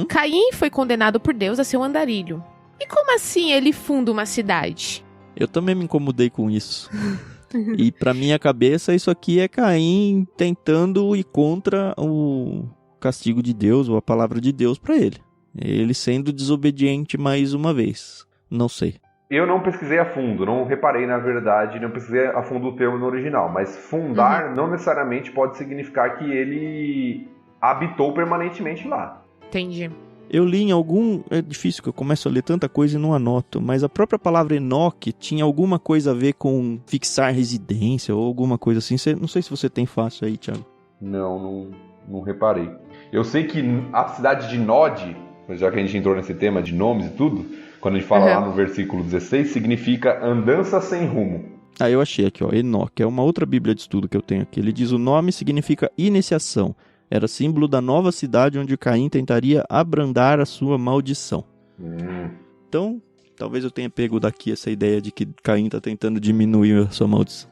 Caim foi condenado por Deus a ser um andarilho. E como assim ele funda uma cidade? Eu também me incomodei com isso. E pra minha cabeça, isso aqui é Caim tentando ir contra o castigo de Deus, ou a palavra de Deus pra ele. Ele sendo desobediente mais uma vez. Não sei. Eu não pesquisei a fundo, não reparei na verdade, não pesquisei a fundo o termo no original. Mas fundar não necessariamente pode significar que ele habitou permanentemente lá. Entendi. Eu li em algum... É difícil que eu começo a ler tanta coisa e não anoto, mas a própria palavra Enoque tinha alguma coisa a ver com fixar residência ou alguma coisa assim. Não sei se você tem fácil aí, Thiago. Não reparei. Eu sei que a cidade de Nod, já que a gente entrou nesse tema de nomes e tudo, quando a gente fala lá no versículo 16, significa andança sem rumo. Eu achei aqui, ó, Enoque. É uma outra bíblia de estudo que eu tenho aqui. Ele diz o nome significa iniciação. Era símbolo da nova cidade onde Caim tentaria abrandar a sua maldição. Então, talvez eu tenha pego daqui essa ideia de que Caim está tentando diminuir a sua maldição.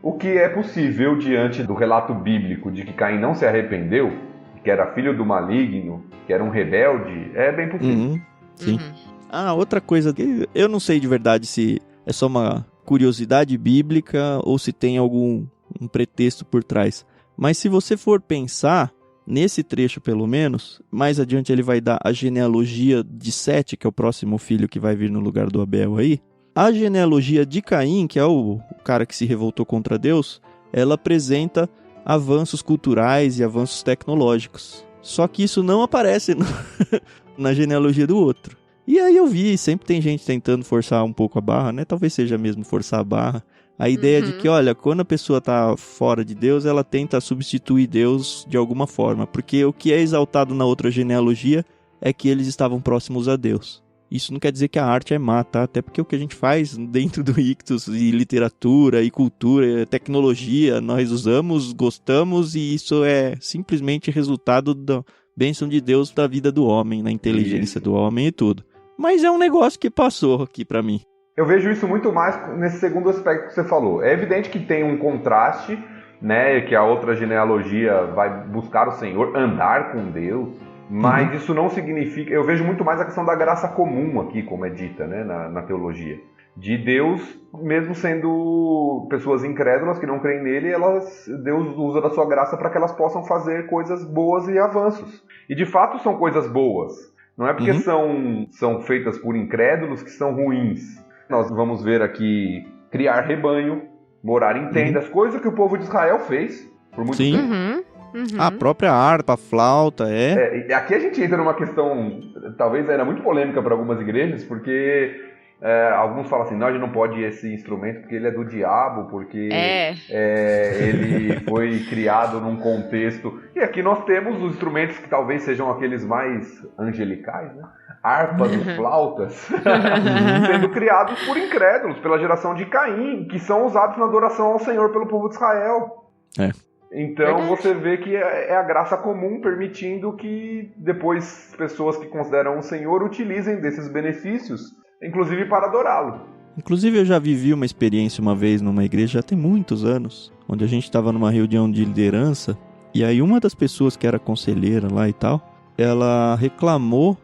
O que é possível diante do relato bíblico de que Caim não se arrependeu, que era filho do maligno, que era um rebelde, é bem possível. Sim. Outra coisa que eu não sei de verdade se é só uma curiosidade bíblica ou se tem algum pretexto por trás. Mas se você for pensar, nesse trecho pelo menos, mais adiante ele vai dar a genealogia de Sete, que é o próximo filho que vai vir no lugar do Abel aí. A genealogia de Caim, que é o cara que se revoltou contra Deus, ela apresenta avanços culturais e avanços tecnológicos. Só que isso não aparece na genealogia do outro. E aí eu vi, sempre tem gente tentando forçar um pouco a barra, né? Talvez seja mesmo forçar a barra. A ideia de que, olha, quando a pessoa tá fora de Deus, ela tenta substituir Deus de alguma forma. Porque o que é exaltado na outra genealogia é que eles estavam próximos a Deus. Isso não quer dizer que a arte é má, tá? Até porque o que a gente faz dentro do Ictus, e literatura, e cultura, tecnologia, nós usamos, gostamos, e isso é simplesmente resultado da bênção de Deus da vida do homem, na inteligência do homem e tudo. Mas é um negócio que passou aqui pra mim. Eu vejo isso muito mais nesse segundo aspecto que você falou. É evidente que tem um contraste, né? Que a outra genealogia vai buscar o Senhor, andar com Deus. Mas isso não significa... Eu vejo muito mais a questão da graça comum aqui, como é dita, né, na teologia. De Deus, mesmo sendo pessoas incrédulas que não creem nele, Deus usa da sua graça para que elas possam fazer coisas boas e avanços. E de fato são coisas boas. Não é porque são feitas por incrédulos que são ruins. Nós vamos ver aqui criar rebanho, morar em tendas, coisa que o povo de Israel fez por muito tempo. A própria harpa, a flauta, aqui a gente entra numa questão, talvez era muito polêmica para algumas igrejas, porque alguns falam assim, não, a gente não pode esse instrumento porque ele é do diabo, porque ele foi criado num contexto... E aqui nós temos os instrumentos que talvez sejam aqueles mais angelicais, né? Harpas e flautas, sendo criados por incrédulos, pela geração de Caim, que são usados na adoração ao Senhor pelo povo de Israel. Então você vê que é a graça comum permitindo que depois pessoas que consideram o Senhor utilizem desses benefícios, inclusive para adorá-lo. Inclusive eu já vivi uma experiência uma vez numa igreja, já tem muitos anos, onde a gente estava numa reunião de liderança, e aí uma das pessoas que era conselheira lá e tal, ela reclamou,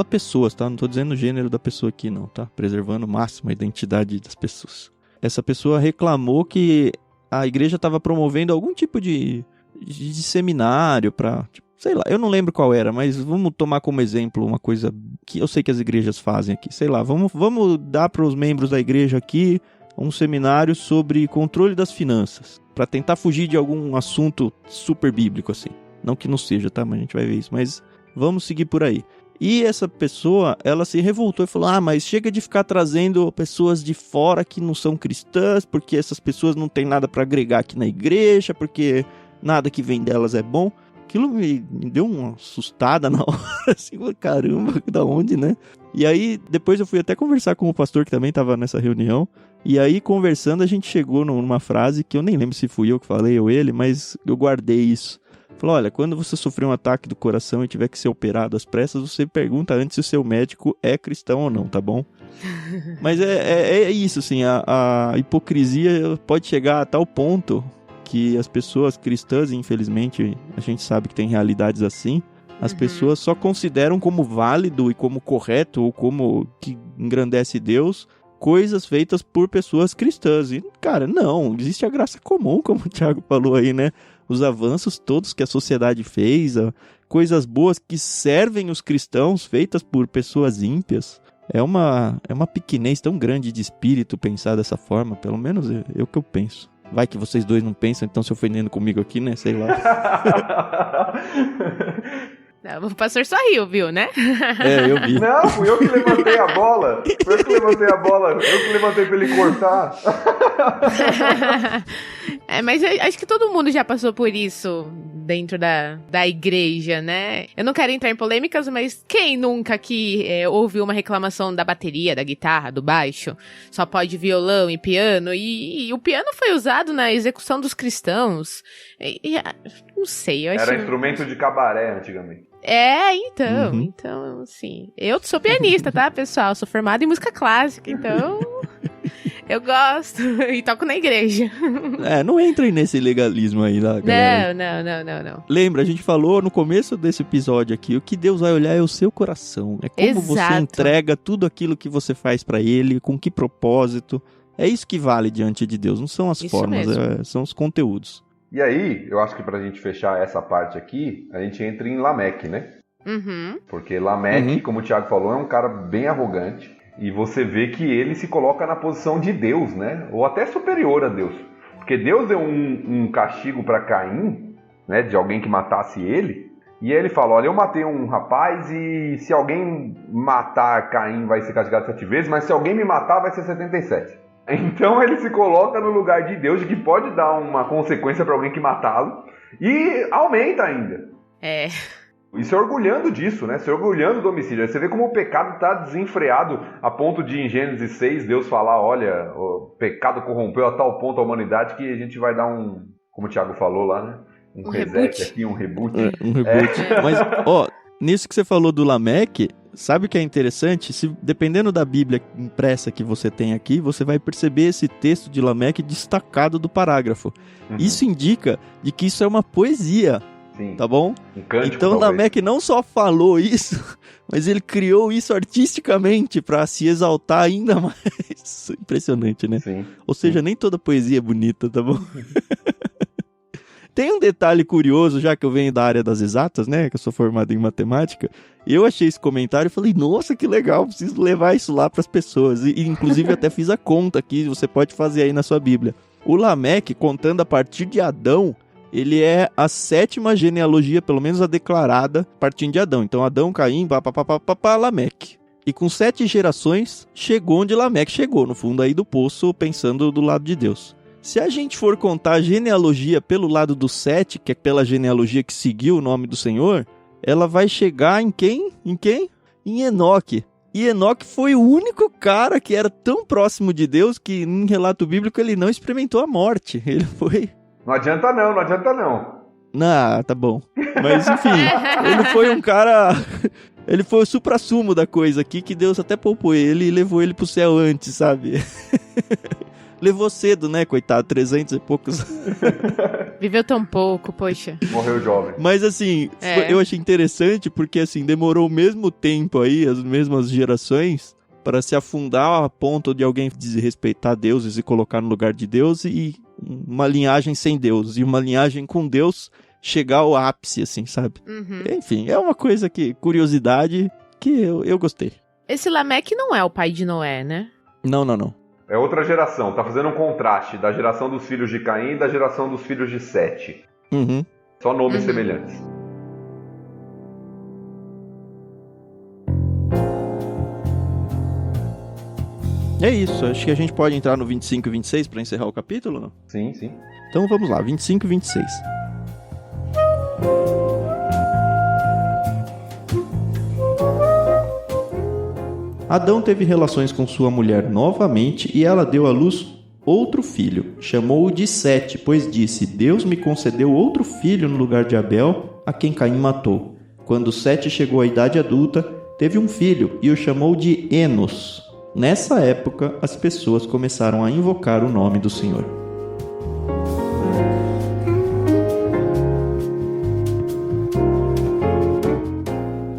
pessoas, tá? Não tô dizendo o gênero da pessoa aqui não, tá? Preservando o máximo a identidade das pessoas. Essa pessoa reclamou que a igreja estava promovendo algum tipo de seminário para, sei lá, eu não lembro qual era, mas vamos tomar como exemplo uma coisa que eu sei que as igrejas fazem aqui. Sei lá, vamos dar para os membros da igreja aqui um seminário sobre controle das finanças, para tentar fugir de algum assunto super bíblico, assim. Não que não seja, tá? Mas a gente vai ver isso. Mas vamos seguir por aí. E essa pessoa, ela se revoltou e falou, mas chega de ficar trazendo pessoas de fora que não são cristãs, porque essas pessoas não têm nada para agregar aqui na igreja, porque nada que vem delas é bom. Aquilo me deu uma assustada na hora, assim, caramba, da onde, né? E aí, depois eu fui até conversar com o pastor que também estava nessa reunião, e aí, conversando, a gente chegou numa frase que eu nem lembro se fui eu que falei ou ele, mas eu guardei isso. Falou, olha, quando você sofrer um ataque do coração e tiver que ser operado às pressas, você pergunta antes se o seu médico é cristão ou não, tá bom? Mas é isso, assim, a hipocrisia pode chegar a tal ponto que as pessoas cristãs, infelizmente, a gente sabe que tem realidades assim, as pessoas só consideram como válido e como correto ou como que engrandece Deus coisas feitas por pessoas cristãs. E, cara, não, existe a graça comum, como o Thiago falou aí, né? Os avanços todos que a sociedade fez, coisas boas que servem os cristãos, feitas por pessoas ímpias. É uma pequenez tão grande de espírito pensar dessa forma, pelo menos é o que eu penso. Vai que vocês dois não pensam, então se ofendendo comigo aqui, né? Sei lá. Não, o pastor só riu, viu, né? Eu vi. Não, fui eu que levantei a bola. Foi eu que levantei a bola. Eu que levantei pra ele cortar. Mas eu acho que todo mundo já passou por isso dentro da igreja, né? Eu não quero entrar em polêmicas, mas quem nunca aqui ouviu uma reclamação da bateria, da guitarra, do baixo? Só pode violão e piano. E o piano foi usado na execução dos cristãos. Não sei, eu acho... Era instrumento de cabaré antigamente. Então, assim... Eu sou pianista, tá, pessoal? Sou formada em música clássica, então... Eu gosto. E toco na igreja. Não entrem nesse legalismo aí, da galera. Não. Lembra, a gente falou no começo desse episódio aqui, o que Deus vai olhar é o seu coração. É como você entrega tudo aquilo que você faz pra Ele, com que propósito. É isso que vale diante de Deus, não são as formas, são os conteúdos. E aí, eu acho que pra gente fechar essa parte aqui, a gente entra em Lameque, né? Uhum. Porque Lameque, como o Thiago falou, é um cara bem arrogante. E você vê que ele se coloca na posição de Deus, né? Ou até superior a Deus. Porque Deus deu um castigo para Caim, né? De alguém que matasse ele. E aí ele fala, olha, eu matei um rapaz e se alguém matar Caim vai ser castigado 7 vezes, mas se alguém me matar vai ser 77. Então ele se coloca no lugar de Deus, de que pode dar uma consequência para alguém que matá-lo. E aumenta ainda. E se orgulhando disso, né? Se orgulhando do homicídio. Aí você vê como o pecado está desenfreado a ponto de, em Gênesis 6, Deus falar, olha, o pecado corrompeu a tal ponto a humanidade que a gente vai dar como o Thiago falou lá, né? Um reset reboot. Aqui, um reboot. Um reboot. Mas, nisso que você falou do Lameque, sabe o que é interessante? Dependendo da Bíblia impressa que você tem aqui, você vai perceber esse texto de Lameque destacado do parágrafo. Uhum. Isso indica de que isso é uma poesia. Sim. Tá bom? Um cântico, então Lameque não só falou isso, mas ele criou isso artisticamente para se exaltar ainda mais. Impressionante, né? Sim. Ou seja, nem toda poesia é bonita, tá bom? Tem um detalhe curioso, já que eu venho da área das exatas, né? Que eu sou formado em matemática. Eu achei esse comentário e falei, nossa, que legal, preciso levar isso lá para as pessoas. E inclusive até fiz a conta aqui, você pode fazer aí na sua Bíblia. O Lameque, contando a partir de Adão, ele é a 7ª genealogia, pelo menos a declarada, partindo de Adão. Então, Adão, Caim, Lameque. E com 7 gerações, chegou onde Lameque chegou, no fundo aí do poço, pensando do lado de Deus. Se a gente for contar a genealogia pelo lado do 7, que é pela genealogia que seguiu o nome do Senhor, ela vai chegar em quem? Em quem? Em Enoque. E Enoque foi o único cara que era tão próximo de Deus que, em relato bíblico, ele não experimentou a morte. Ele foi... Não adianta não. Ah, tá bom. Mas, enfim, ele foi um cara... Ele foi o suprassumo da coisa aqui, que Deus até poupou ele e levou ele pro céu antes, sabe? Levou cedo, né, coitado, 300 e poucos. Viveu tão pouco, poxa. Morreu jovem. Mas, assim, eu achei interessante porque, assim, demorou o mesmo tempo aí, as mesmas gerações, para se afundar a ponto de alguém desrespeitar Deus e se colocar no lugar de Deus, e uma linhagem sem Deus, e uma linhagem com Deus chegar ao ápice, assim, sabe? Uhum. Enfim, é uma coisa que, curiosidade, que eu gostei. Esse Lameque não é o pai de Noé, né? Não. É outra geração, tá fazendo um contraste da geração dos filhos de Caim e da geração dos filhos de Sete. Uhum. Só nomes semelhantes. É isso, acho que a gente pode entrar no 25 e 26 para encerrar o capítulo, não? Sim. Então vamos lá, 25 e 26. Adão teve relações com sua mulher novamente e ela deu à luz outro filho. Chamou-o de Sete, pois disse, Deus me concedeu outro filho no lugar de Abel, a quem Caim matou. Quando Sete chegou à idade adulta, teve um filho e o chamou de Enos. Nessa época, as pessoas começaram a invocar o nome do Senhor.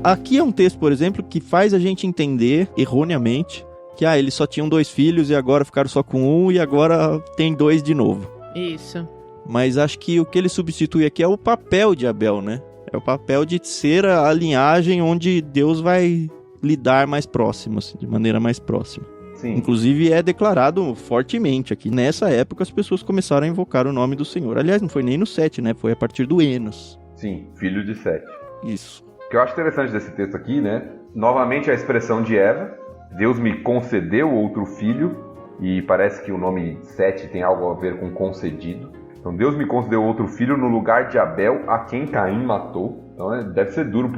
Aqui é um texto, por exemplo, que faz a gente entender, erroneamente, que eles só tinham 2 filhos e agora ficaram só com um e agora tem 2 de novo. Isso. Mas acho que o que ele substitui aqui é o papel de Abel, né? É o papel de ser a linhagem onde Deus vai lidar mais próximo, assim, de maneira mais próxima. Sim. Inclusive é declarado fortemente aqui. Nessa época as pessoas começaram a invocar o nome do Senhor. Aliás, não foi nem no 7, né? Foi a partir do Enos. Sim, filho de Sete. Isso. O que eu acho interessante desse texto aqui, né? Novamente a expressão de Eva. Deus me concedeu outro filho. E parece que o nome Sete tem algo a ver com concedido. Então Deus me concedeu outro filho no lugar de Abel, a quem Caim matou. Então deve ser duro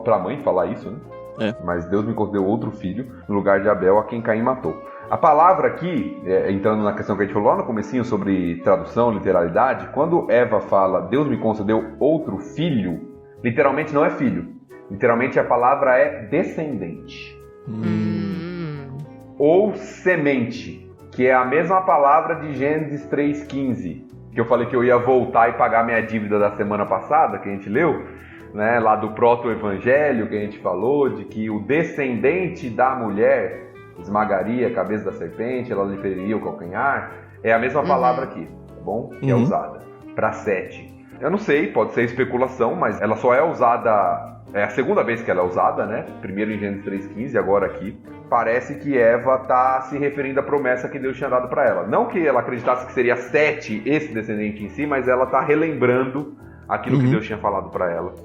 para a mãe falar isso, né? Mas Deus me concedeu outro filho no lugar de Abel, a quem Caim matou. A palavra aqui, entrando na questão que a gente falou lá no comecinho sobre tradução, literalidade, quando Eva fala Deus me concedeu outro filho, literalmente não é filho. Literalmente a palavra é descendente. Ou semente, que é a mesma palavra de Gênesis 3,15, que eu falei que eu ia voltar e pagar minha dívida da semana passada, que a gente leu, né, lá do proto-evangelho que a gente falou, de que o descendente da mulher esmagaria a cabeça da serpente, ela lhe feriria o calcanhar. É a mesma palavra aqui, tá bom? Que é usada para Sete. Eu não sei, pode ser especulação, mas ela só é usada... É a segunda vez que ela é usada, né? Primeiro em Gênesis 3,15, agora aqui. Parece que Eva está se referindo à promessa que Deus tinha dado para ela. Não que ela acreditasse que seria Sete, esse descendente em si, mas ela está relembrando aquilo que Deus tinha falado para ela.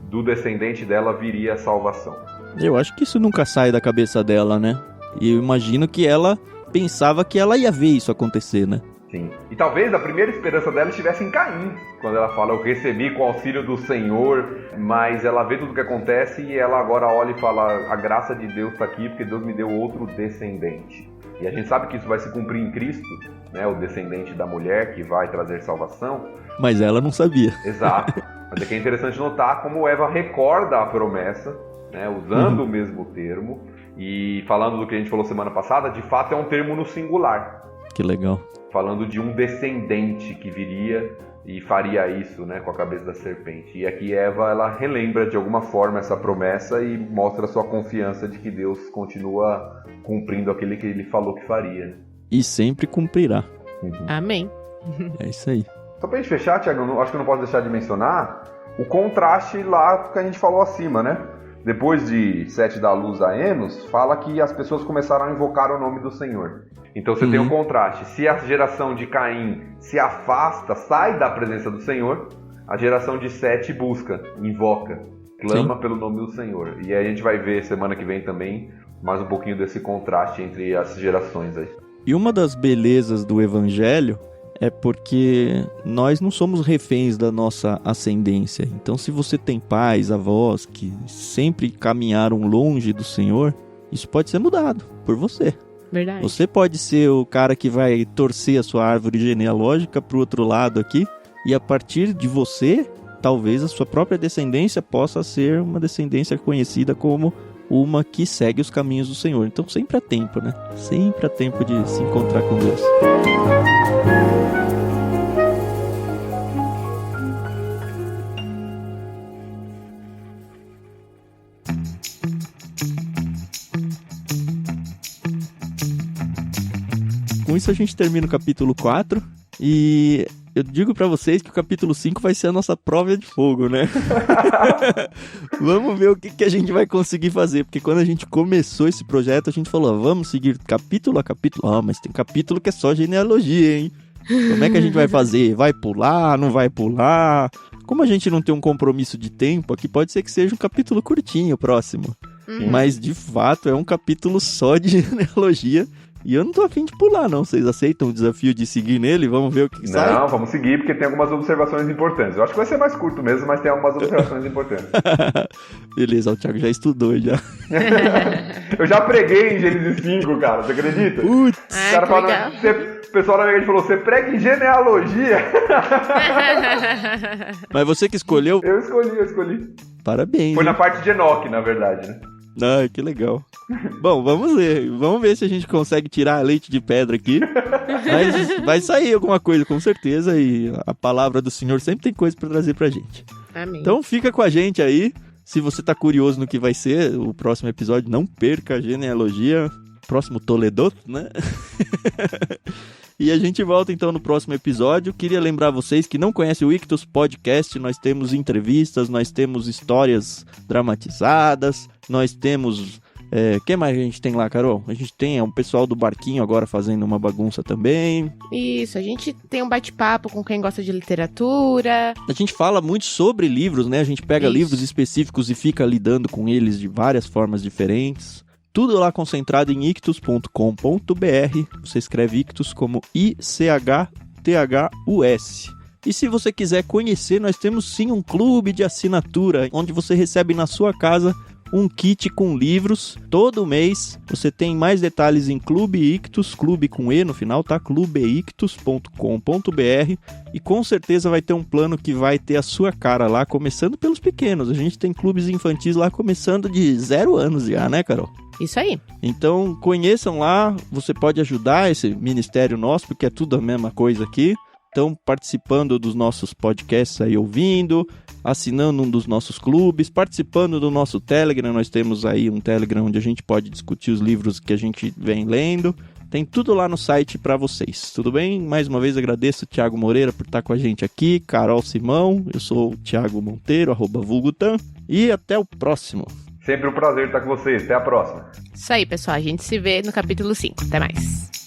Do descendente dela viria a salvação. Eu acho que isso nunca sai da cabeça dela, né? E eu imagino que ela pensava que ela ia ver isso acontecer, né? Sim. E talvez a primeira esperança dela estivesse em Caim, quando ela fala, eu recebi com o auxílio do Senhor, mas ela vê tudo o que acontece e ela agora olha e fala, a graça de Deus está aqui porque Deus me deu outro descendente. E a gente sabe que isso vai se cumprir em Cristo, né? O descendente da mulher que vai trazer salvação. Mas ela não sabia. Exato. Mas é que é interessante notar como Eva recorda a promessa, né? Usando o mesmo termo. E falando do que a gente falou semana passada, de fato é um termo no singular. Que legal. Falando de um descendente que viria e faria isso, né, com a cabeça da serpente. E aqui Eva, ela relembra de alguma forma essa promessa e mostra a sua confiança de que Deus continua cumprindo aquilo que ele falou que faria. Né? E sempre cumprirá. Amém. É isso aí. Só pra gente fechar, Thiago, acho que eu não posso deixar de mencionar o contraste lá que a gente falou acima, né? Depois de Sete dar luz a Enos, fala que as pessoas começaram a invocar o nome do Senhor. Então você tem um contraste. Se a geração de Caim se afasta, sai da presença do Senhor, a geração de Sete busca, invoca, clama pelo nome do Senhor. E aí a gente vai ver semana que vem também mais um pouquinho desse contraste entre as gerações aí. E uma das belezas do Evangelho é porque nós não somos reféns da nossa ascendência. Então, se você tem pais, avós que sempre caminharam longe do Senhor, isso pode ser mudado por você. Verdade. Você pode ser o cara que vai torcer a sua árvore genealógica para o outro lado aqui, e a partir de você, talvez a sua própria descendência possa ser uma descendência conhecida como uma que segue os caminhos do Senhor. Então sempre há tempo, né? Sempre há tempo de se encontrar com Deus. Com isso a gente termina o capítulo 4 e eu digo pra vocês que o capítulo 5 vai ser a nossa prova de fogo, né? Vamos ver o que a gente vai conseguir fazer, porque quando a gente começou esse projeto a gente falou, vamos seguir capítulo a capítulo, mas tem capítulo que é só genealogia, hein? Como é que a gente vai fazer? Vai pular, não vai pular? Como a gente não tem um compromisso de tempo, aqui pode ser que seja um capítulo curtinho próximo. Mas de fato é um capítulo só de genealogia. E eu não tô afim de pular, não. Vocês aceitam o desafio de seguir nele? Vamos ver o que sai? Não, vamos seguir, porque tem algumas observações importantes. Eu acho que vai ser mais curto mesmo, mas tem algumas observações importantes. Beleza, o Thiago já estudou, já. Eu já preguei em Gênesis 5, cara. Você acredita? Putz! O cara falou, o pessoal da minha falou, você prega em genealogia? Mas você que escolheu? Eu escolhi. Parabéns. Foi na parte de Enoque, na verdade, né? Ah, que legal. Bom, vamos ver se a gente consegue tirar leite de pedra aqui. Mas vai sair alguma coisa, com certeza. E a palavra do Senhor sempre tem coisa pra trazer pra gente. Amém. Então fica com a gente aí. Se você tá curioso no que vai ser o próximo episódio, não perca a genealogia. Próximo Toledo, né? E a gente volta então no próximo episódio. Queria lembrar vocês que não conhecem o Ictus Podcast, nós temos entrevistas, nós temos histórias dramatizadas, nós temos... que mais a gente tem lá, Carol? A gente tem o pessoal do Barquinho agora fazendo uma bagunça também. Isso, a gente tem um bate-papo com quem gosta de literatura. A gente fala muito sobre livros, né? A gente pega livros específicos e fica lidando com eles de várias formas diferentes. Tudo lá concentrado em ictus.com.br. Você escreve Ictus como ICHTHUS. E se você quiser conhecer, nós temos sim um clube de assinatura, onde você recebe na sua casa um kit com livros. Todo mês você tem mais detalhes em Clube Ictus, clube com E no final, tá? clubeictus.com.br. E com certeza vai ter um plano que vai ter a sua cara lá, começando pelos pequenos. A gente tem clubes infantis lá começando de 0 anos já, né, Carol? Isso aí. Então, conheçam lá, você pode ajudar esse ministério nosso, porque é tudo a mesma coisa aqui. Então, participando dos nossos podcasts aí, ouvindo, assinando um dos nossos clubes, participando do nosso Telegram. Nós temos aí um Telegram onde a gente pode discutir os livros que a gente vem lendo. Tem tudo lá no site para vocês, tudo bem? Mais uma vez agradeço o Thiago Moreira por estar com a gente aqui, Carol Simão, eu sou o Thiago Monteiro, @vulgutan, e até o próximo. Sempre um prazer estar com vocês, até a próxima. Isso aí, pessoal, a gente se vê no capítulo 5. Até mais.